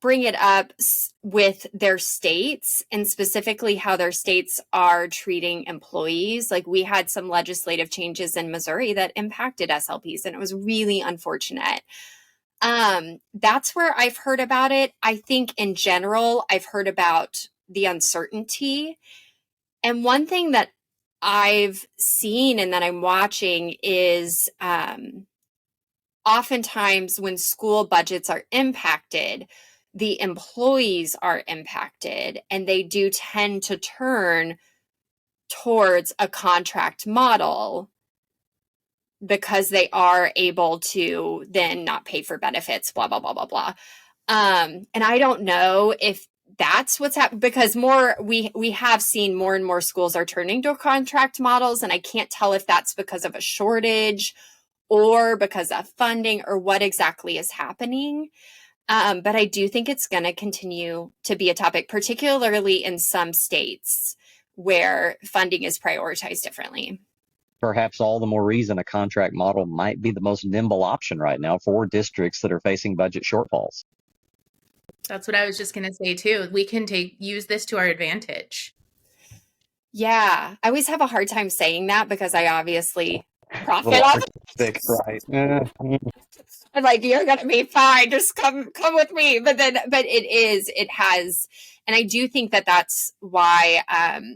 [SPEAKER 3] bring it up with their states, and specifically how their states are treating employees. Like we had some legislative changes in Missouri that impacted SLPs, and it was really unfortunate. That's where I've heard about it. I think in general, I've heard about the uncertainty. And one thing that I've seen and that I'm watching is oftentimes when school budgets are impacted, the employees are impacted, and they do tend to turn towards a contract model because they are able to then not pay for benefits, blah, blah, blah, blah, blah. And I don't know if that's what's happened, because we have seen more and more schools are turning to contract models, and I can't tell if that's because of a shortage or because of funding or what exactly is happening. But I do think it's going to continue to be a topic, particularly in some states where funding is prioritized differently.
[SPEAKER 2] Perhaps all the more reason a contract model might be the most nimble option right now for districts that are facing budget shortfalls.
[SPEAKER 1] That's what I was just going to say too. We can use this to our advantage.
[SPEAKER 3] Yeah, I always have a hard time saying that because I obviously profit off
[SPEAKER 2] it. Right.
[SPEAKER 3] I'm like, you're gonna be fine. Just come with me. But it has, and I do think that that's why.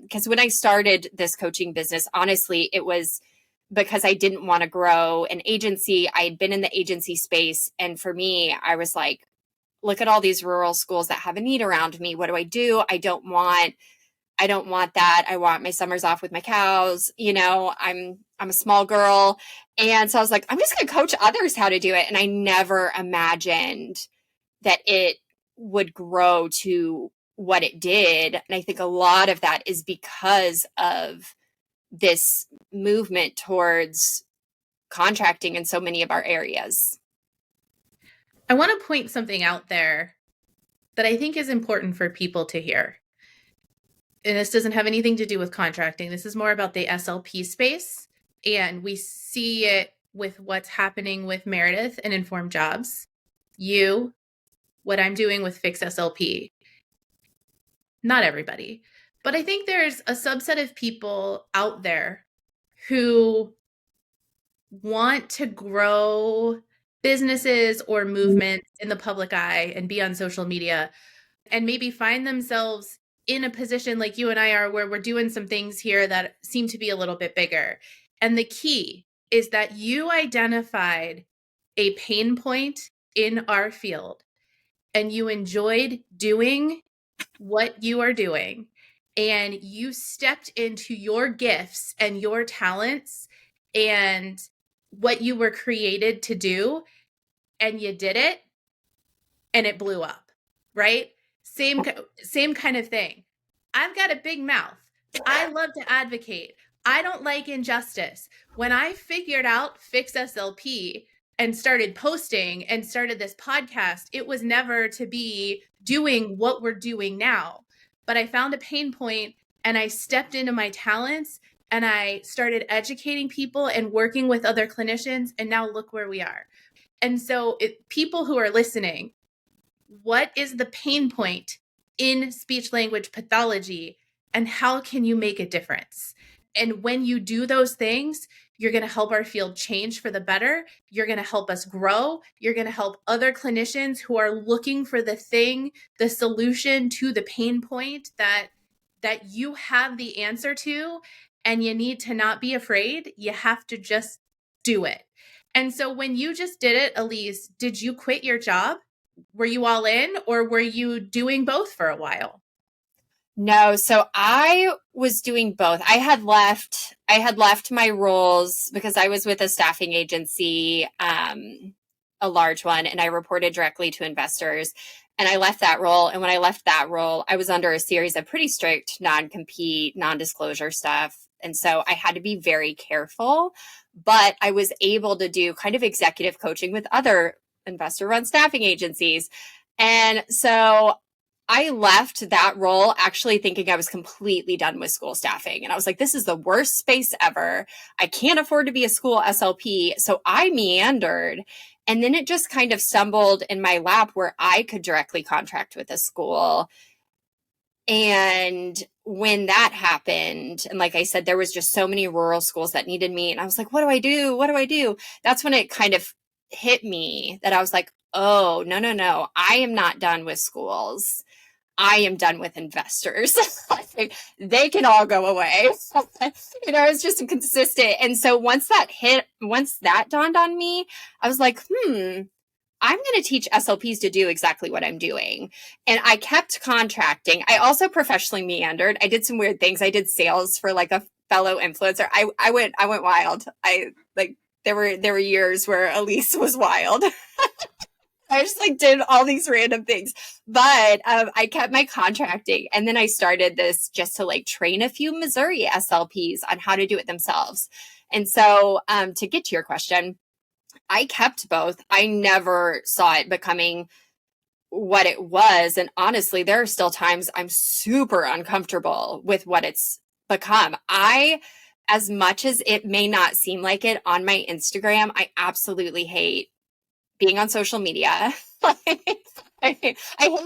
[SPEAKER 3] Because when I started this coaching business, honestly, it was because I didn't want to grow an agency. I had been in the agency space, and for me, I was like, look at all these rural schools that have a need around me. What do? I don't want that. I want my summers off with my cows. I'm a small girl. And so I was like, I'm just going to coach others how to do it. And I never imagined that it would grow to what it did. And I think a lot of that is because of this movement towards contracting in so many of our areas.
[SPEAKER 1] I want to point something out there that I think is important for people to hear. And this doesn't have anything to do with contracting. This is more about the SLP space. And we see it with what's happening with Meredith and Informed Jobs. What I'm doing with Fix SLP. Not everybody. But I think there's a subset of people out there who want to grow businesses or movements in the public eye and be on social media and maybe find themselves in a position like you and I are, where we're doing some things here that seem to be a little bit bigger. And the key is that you identified a pain point in our field and you enjoyed doing what you are doing, and you stepped into your gifts and your talents and what you were created to do, and you did it, and it blew up, right? Same kind of thing. I've got a big mouth. I love to advocate. I don't like injustice. When I figured out Fix SLP and started posting and started this podcast, it was never to be doing what we're doing now. But I found a pain point and I stepped into my talents and I started educating people and working with other clinicians. And now look where we are. And so people who are listening, what is the pain point in speech language pathology and how can you make a difference? And when you do those things, you're going to help our field change for the better. You're going to help us grow. You're going to help other clinicians who are looking for the solution to the pain point that you have the answer to, and you need to not be afraid. You have to just do it. And so when you just did it, Elise, did you quit your job? Were you all in, or were you doing both for a while?
[SPEAKER 3] No, so I was doing both. I had left my roles because I was with a staffing agency, a large one, and I reported directly to investors. And I left that role. And when I left that role, I was under a series of pretty strict non-compete, non-disclosure stuff. And so I had to be very careful, but I was able to do kind of executive coaching with other investor-run staffing agencies. And so I left that role actually thinking I was completely done with school staffing. And I was like, this is the worst space ever. I can't afford to be a school SLP. So I meandered. And then it just kind of stumbled in my lap where I could directly contract with a school. And when that happened, and like I said, there was just so many rural schools that needed me. And I was like, what do I do? What do I do? That's when it kind of hit me that I was like, oh, no. I am not done with schools. I am done with investors. They can all go away. It's just consistent. And so once that dawned on me, I was like, I'm going to teach SLPs to do exactly what I'm doing. And I kept contracting. I also professionally meandered. I did some weird things. I did sales for like a fellow influencer. I went wild. There were years where Elise was wild. I just like did all these random things, but I kept my contracting, and then I started this just to like train a few Missouri SLPs on how to do it themselves. And so to get to your question, I kept both. I never saw it becoming what it was. And honestly, there are still times I'm super uncomfortable with what it's become. As much as it may not seem like it on my Instagram, I absolutely hate being on social media. I hate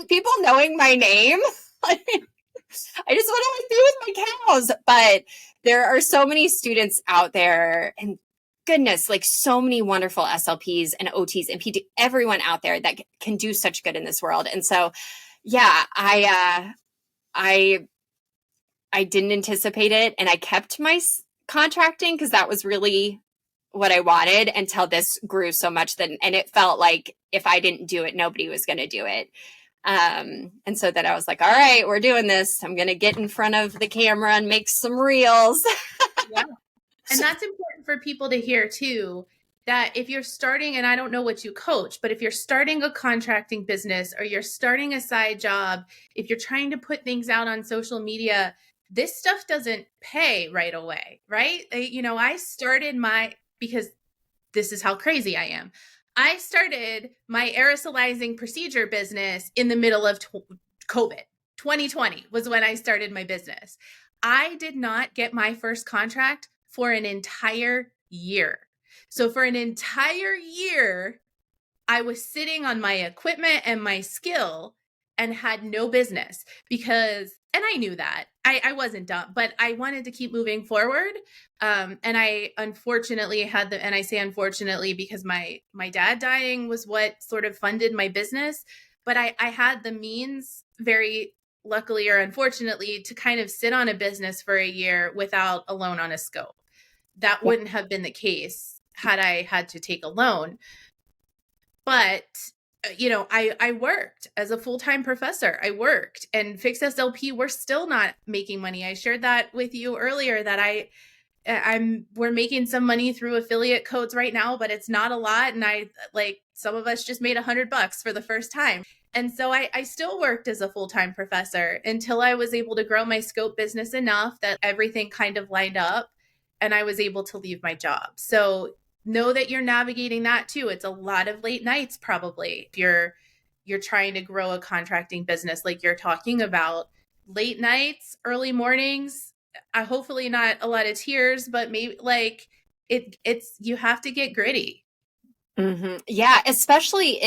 [SPEAKER 3] people knowing my name. I just want to be with my cows. But there are so many students out there, and goodness, like so many wonderful SLPs and OTs and PT, everyone out there that can do such good in this world. And so, yeah, I didn't anticipate it, and I kept my contracting because that was really what I wanted until this grew so much and it felt like if I didn't do it, nobody was going to do it. And so that I was like, all right, we're doing this. I'm going to get in front of the camera and make some reels.
[SPEAKER 1] Yeah. And that's important for people to hear too, that if you're starting, and I don't know what you coach, but if you're starting a contracting business or you're starting a side job, if you're trying to put things out on social media, this stuff doesn't pay right away, right? I started because this is how crazy I am. I started my aerosolizing procedure business in the middle of COVID. 2020 was when I started my business. I did not get my first contract for an entire year. So for an entire year, I was sitting on my equipment and my skill and had no business and I knew that. I wasn't dumb, but I wanted to keep moving forward. And I unfortunately and I say unfortunately because my dad dying was what sort of funded my business. But I had the means, very luckily or unfortunately, to kind of sit on a business for a year without a loan on a scope. That wouldn't have been the case had I had to take a loan. But I worked as a full-time professor. I worked, and Fix SLP, we're still not making money. I shared that with you earlier that we're making some money through affiliate codes right now, but it's not a lot. And some of us just made $100 for the first time. And so I still worked as a full-time professor until I was able to grow my scope business enough that everything kind of lined up and I was able to leave my job. So know that you're navigating that too. It's a lot of late nights probably. If you're trying to grow a contracting business like you're talking about, late nights, early mornings, hopefully not a lot of tears, but maybe it's you have to get gritty.
[SPEAKER 3] Mm-hmm. Yeah, especially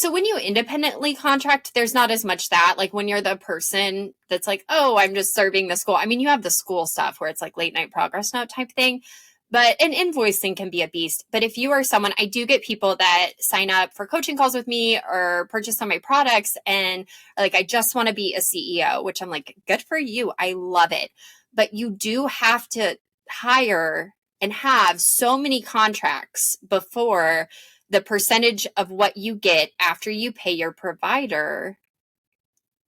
[SPEAKER 3] when you independently contract, there's not as much that, like when you're the person that's like, oh, I'm just serving the school. I mean, you have the school stuff where it's like late night progress note type thing, but an invoicing can be a beast. But if you are someone, I do get people that sign up for coaching calls with me or purchase some of my products and like, I just want to be a CEO, which I'm like, good for you. I love it. But you do have to hire and have so many contracts before the percentage of what you get after you pay your provider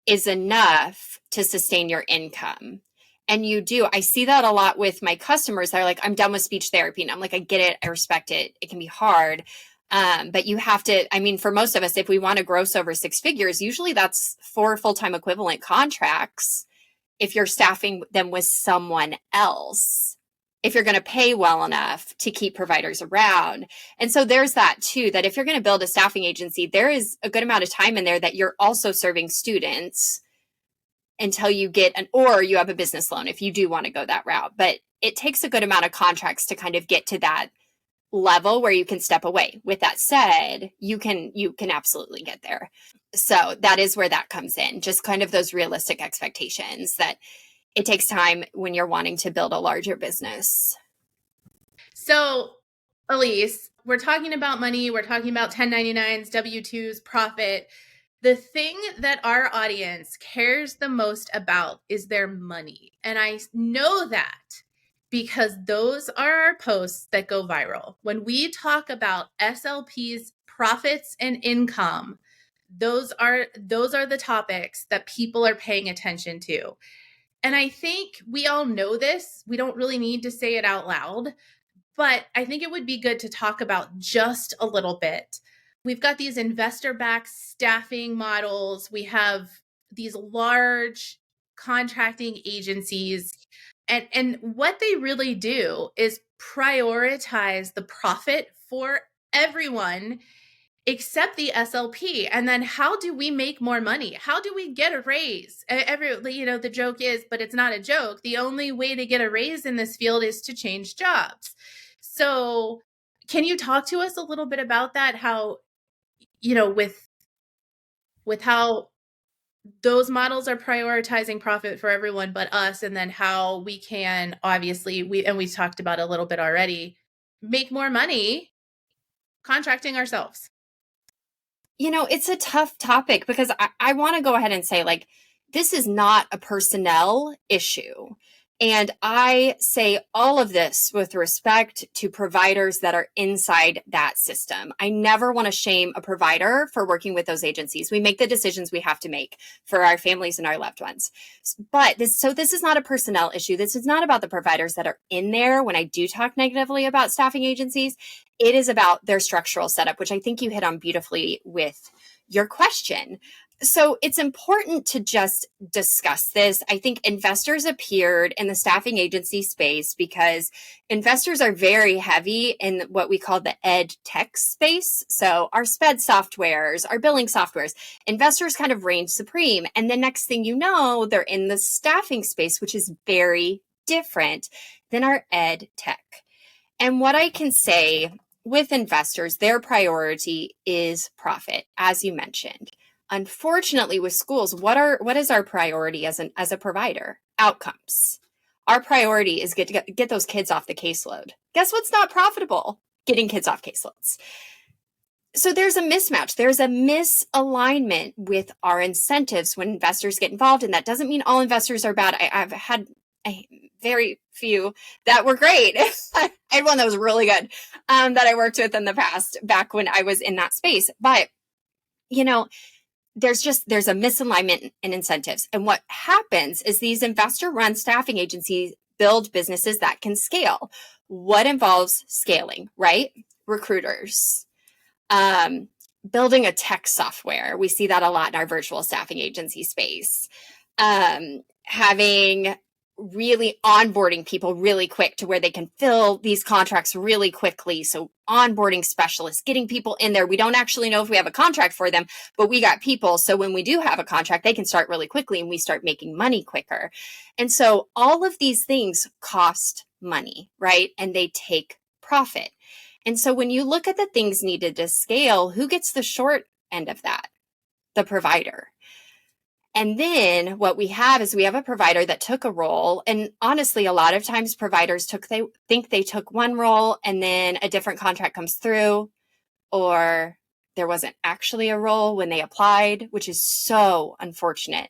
[SPEAKER 3] is enough to sustain your income. And I see that a lot with my customers. They're like, I'm done with speech therapy. And I'm like, I get it. I respect it. It can be hard. But you have to, I mean, for most of us, if we want to gross over 6 figures, usually that's 4 full-time equivalent contracts if you're staffing them with someone else, if you're going to pay well enough to keep providers around. And so there's that too, that if you're going to build a staffing agency, there is a good amount of time in there that you're also serving students until you or you have a business loan if you do want to go that route. But it takes a good amount of contracts to kind of get to that level where you can step away. With that said, you can absolutely get there. So that is where that comes in, just kind of those realistic expectations that it takes time when you're wanting to build a larger business.
[SPEAKER 1] So, Elise, we're talking about money, we're talking about 1099s, W-2s, profit. The thing that our audience cares the most about is their money. And I know that because those are our posts that go viral. When we talk about SLPs, profits, and income, those are the topics that people are paying attention to. And I think we all know this. We don't really need to say it out loud, but I think it would be good to talk about just a little bit. we've got these investor-backed staffing models. We have these large contracting agencies. And what they really do is prioritize the profit for everyone except the SLP. And then how do we make more money? How do we get a raise? The joke is, but it's not a joke. The only way to get a raise in this field is to change jobs. So can you talk to us a little bit about that? How, with how those models are prioritizing profit for everyone but us, and then how we can obviously, we've talked about a little bit already, make more money contracting ourselves.
[SPEAKER 3] It's a tough topic because I want to go ahead and say, like, this is not a personnel issue. And I say all of this with respect to providers that are inside that system. I never want to shame a provider for working with those agencies. We make the decisions we have to make for our families and our loved ones. But this is not a personnel issue. This is not about the providers that are in there. When I do talk negatively about staffing agencies, it is about their structural setup, which I think you hit on beautifully with your question. So it's important to just discuss this. I think investors appeared in the staffing agency space because investors are very heavy in what we call the ed tech space. So our SPED softwares, our billing softwares, investors kind of reign supreme. And the next thing you know, they're in the staffing space, which is very different than our ed tech. And what I can say with investors, their priority is profit, as you mentioned. Unfortunately, with schools, what is our priority as a provider? Outcomes. Our priority is get those kids off the caseload. Guess what's not profitable? Getting kids off caseloads. So there's a mismatch. There's a misalignment with our incentives when investors get involved. And that doesn't mean all investors are bad. I've had very few that were great. I had one that was really good that I worked with in the past, back when I was in that space. But, there's a misalignment in incentives. And what happens is these investor-run staffing agencies build businesses that can scale. What involves scaling, right? Recruiters, building a tech software. We see that a lot in our virtual staffing agency space. Having really onboarding people really quick to where they can fill these contracts really quickly. So onboarding specialists, getting people in there. We don't actually know if we have a contract for them, but we got people. So when we do have a contract, they can start really quickly and we start making money quicker. And so all of these things cost money, right? And they take profit. And so when you look at the things needed to scale, who gets the short end of that? The provider. And then what we have is we have a provider that took a role. And honestly, a lot of times providers think they took one role and then a different contract comes through, or there wasn't actually a role when they applied, which is so unfortunate.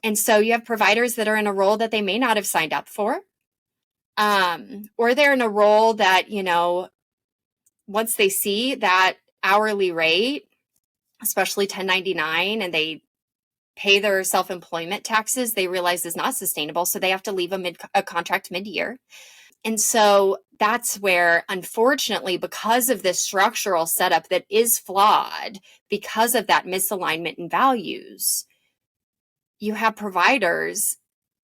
[SPEAKER 3] And so you have providers that are in a role that they may not have signed up for, or they're in a role that, once they see that hourly rate, especially 1099, and they pay their self-employment taxes, they realize is not sustainable. So they have to leave a contract mid-year. And so that's where, unfortunately, because of this structural setup that is flawed, because of that misalignment in values, you have providers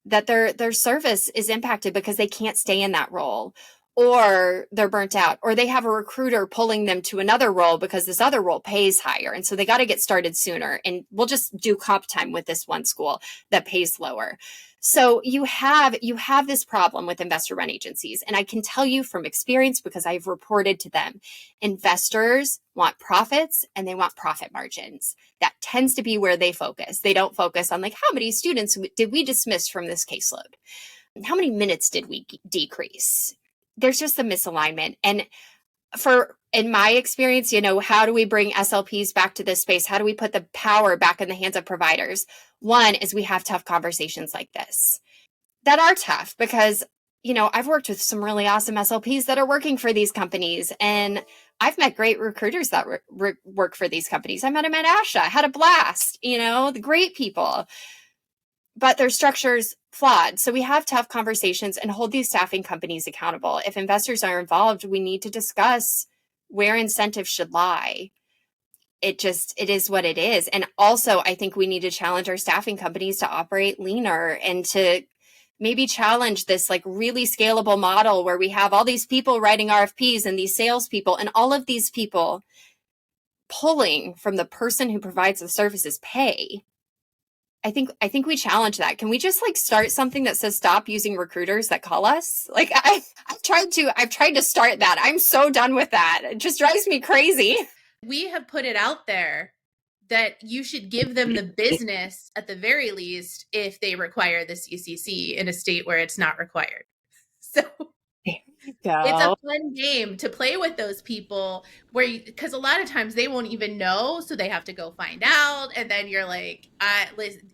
[SPEAKER 3] that their service is impacted because they can't stay in that role, or they're burnt out, or they have a recruiter pulling them to another role because this other role pays higher. And so they got to get started sooner. And we'll just do comp time with this one school that pays lower. So you have this problem with investor-run agencies. And I can tell you from experience, because I've reported to them, investors want profits and they want profit margins. That tends to be where they focus. They don't focus on, like, how many students did we dismiss from this caseload? How many minutes did we decrease? There's just a misalignment. And in my experience, how do we bring SLPs back to this space? How do we put the power back in the hands of providers? One is we have tough conversations like this that are tough because, I've worked with some really awesome SLPs that are working for these companies, and I've met great recruiters that work for these companies. I met them at ASHA, had a blast, the great people. But their structure's flawed. So we have tough conversations and hold these staffing companies accountable. If investors are involved, we need to discuss where incentives should lie. it is what it is. And also, I think we need to challenge our staffing companies to operate leaner and to maybe challenge this like really scalable model where we have all these people writing RFPs and these salespeople and all of these people pulling from the person who provides the services pay. I think we challenge that. Can we just like start something that says stop using recruiters that call us? Like I've tried to start that. I'm so done with that. It just drives me crazy.
[SPEAKER 1] We have put it out there that you should give them the business at the very least if they require the CCC in a state where it's not required. So it's a fun game to play with those people because a lot of times they won't even know. So they have to go find out. And then you're like,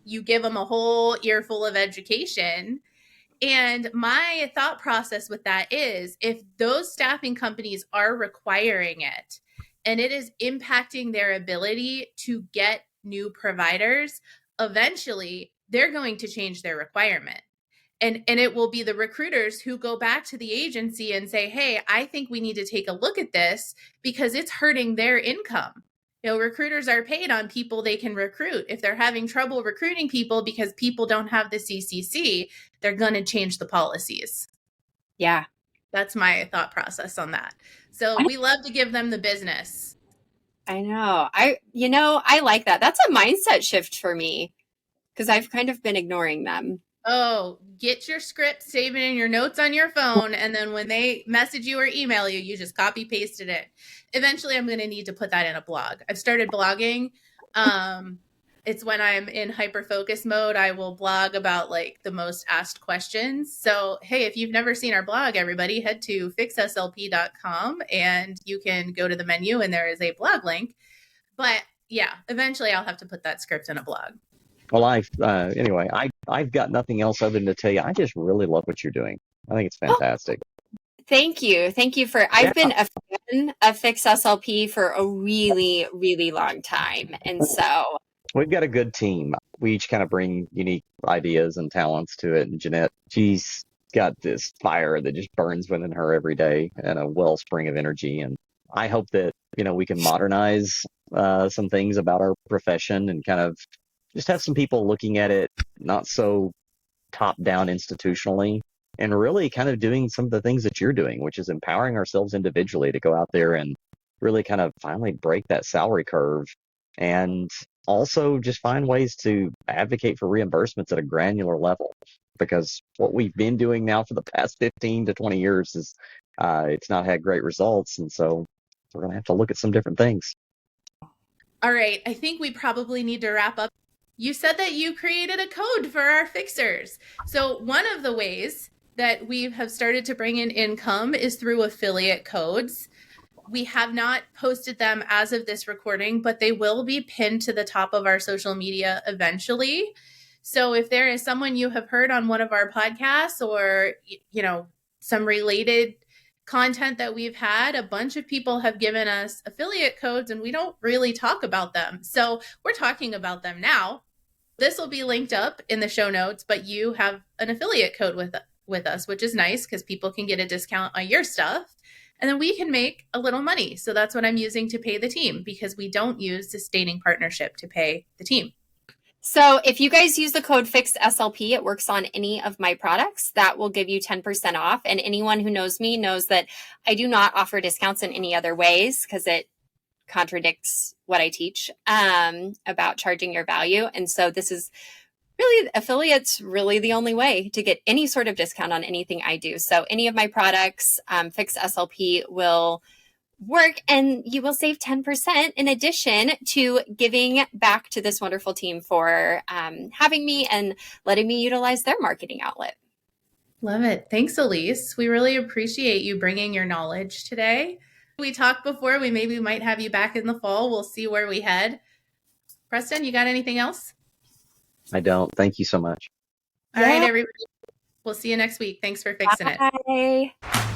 [SPEAKER 1] you give them a whole earful of education. And my thought process with that is if those staffing companies are requiring it, and it is impacting their ability to get new providers, eventually they're going to change their requirement. And it will be the recruiters who go back to the agency and say, hey, I think we need to take a look at this because it's hurting their income. Recruiters are paid on people they can recruit. If they're having trouble recruiting people because people don't have the CCC, they're going to change the policies.
[SPEAKER 3] Yeah.
[SPEAKER 1] That's my thought process on that. So we love to give them the business.
[SPEAKER 3] I know. I like that. That's a mindset shift for me because I've kind of been ignoring them.
[SPEAKER 1] Oh, get your script, save it in your notes on your phone, and then when they message you or email you, you just copy pasted it. Eventually, I'm going to need to put that in a blog. I've started blogging. It's when I'm in hyper-focus mode, I will blog about like the most asked questions. So, hey, if you've never seen our blog, everybody head to fixslp.com and you can go to the menu and there is a blog link. But yeah, eventually I'll have to put that script in a blog.
[SPEAKER 2] Well, anyway, I've got nothing else other than to tell you, I just really love what you're doing. I think it's fantastic.
[SPEAKER 3] Thank you. I've been a fan of Fix SLP for a really, really long time. And so
[SPEAKER 2] we've got a good team. We each kind of bring unique ideas and talents to it. And Jeanette, she's got this fire that just burns within her every day and a wellspring of energy. And I hope that, we can modernize some things about our profession and kind of just have some people looking at it not so top down institutionally and really kind of doing some of the things that you're doing, which is empowering ourselves individually to go out there and really kind of finally break that salary curve and also just find ways to advocate for reimbursements at a granular level. Because what we've been doing now for the past 15 to 20 years is it's not had great results. And so we're going to have to look at some different things.
[SPEAKER 1] All right. I think we probably need to wrap up. You said that you created a code for our fixers. So one of the ways that we have started to bring in income is through affiliate codes. We have not posted them as of this recording, but they will be pinned to the top of our social media eventually. So if there is someone you have heard on one of our podcasts or, some related content that we've had, a bunch of people have given us affiliate codes and we don't really talk about them. So we're talking about them now. This will be linked up in the show notes, but you have an affiliate code with us, which is nice because people can get a discount on your stuff and then we can make a little money. So that's what I'm using to pay the team because we don't use sustaining partnership to pay the team.
[SPEAKER 3] So if you guys use the code FIXEDSLP, it works on any of my products. That will give you 10% off. And anyone who knows me knows that I do not offer discounts in any other ways because it contradicts what I teach about charging your value. And so this is really, affiliates really the only way to get any sort of discount on anything I do. So any of my products, FIXEDSLP will work and you will save 10% in addition to giving back to this wonderful team for having me and letting me utilize their marketing outlet.
[SPEAKER 1] Love it. Thanks, Elise. We really appreciate you bringing your knowledge today. We talked before, we maybe might have you back in the fall. We'll see where we head. Preston, you got anything else?
[SPEAKER 2] I don't. Thank you so much.
[SPEAKER 1] All right, everybody. We'll see you next week. Thanks for fixing it.
[SPEAKER 3] Bye.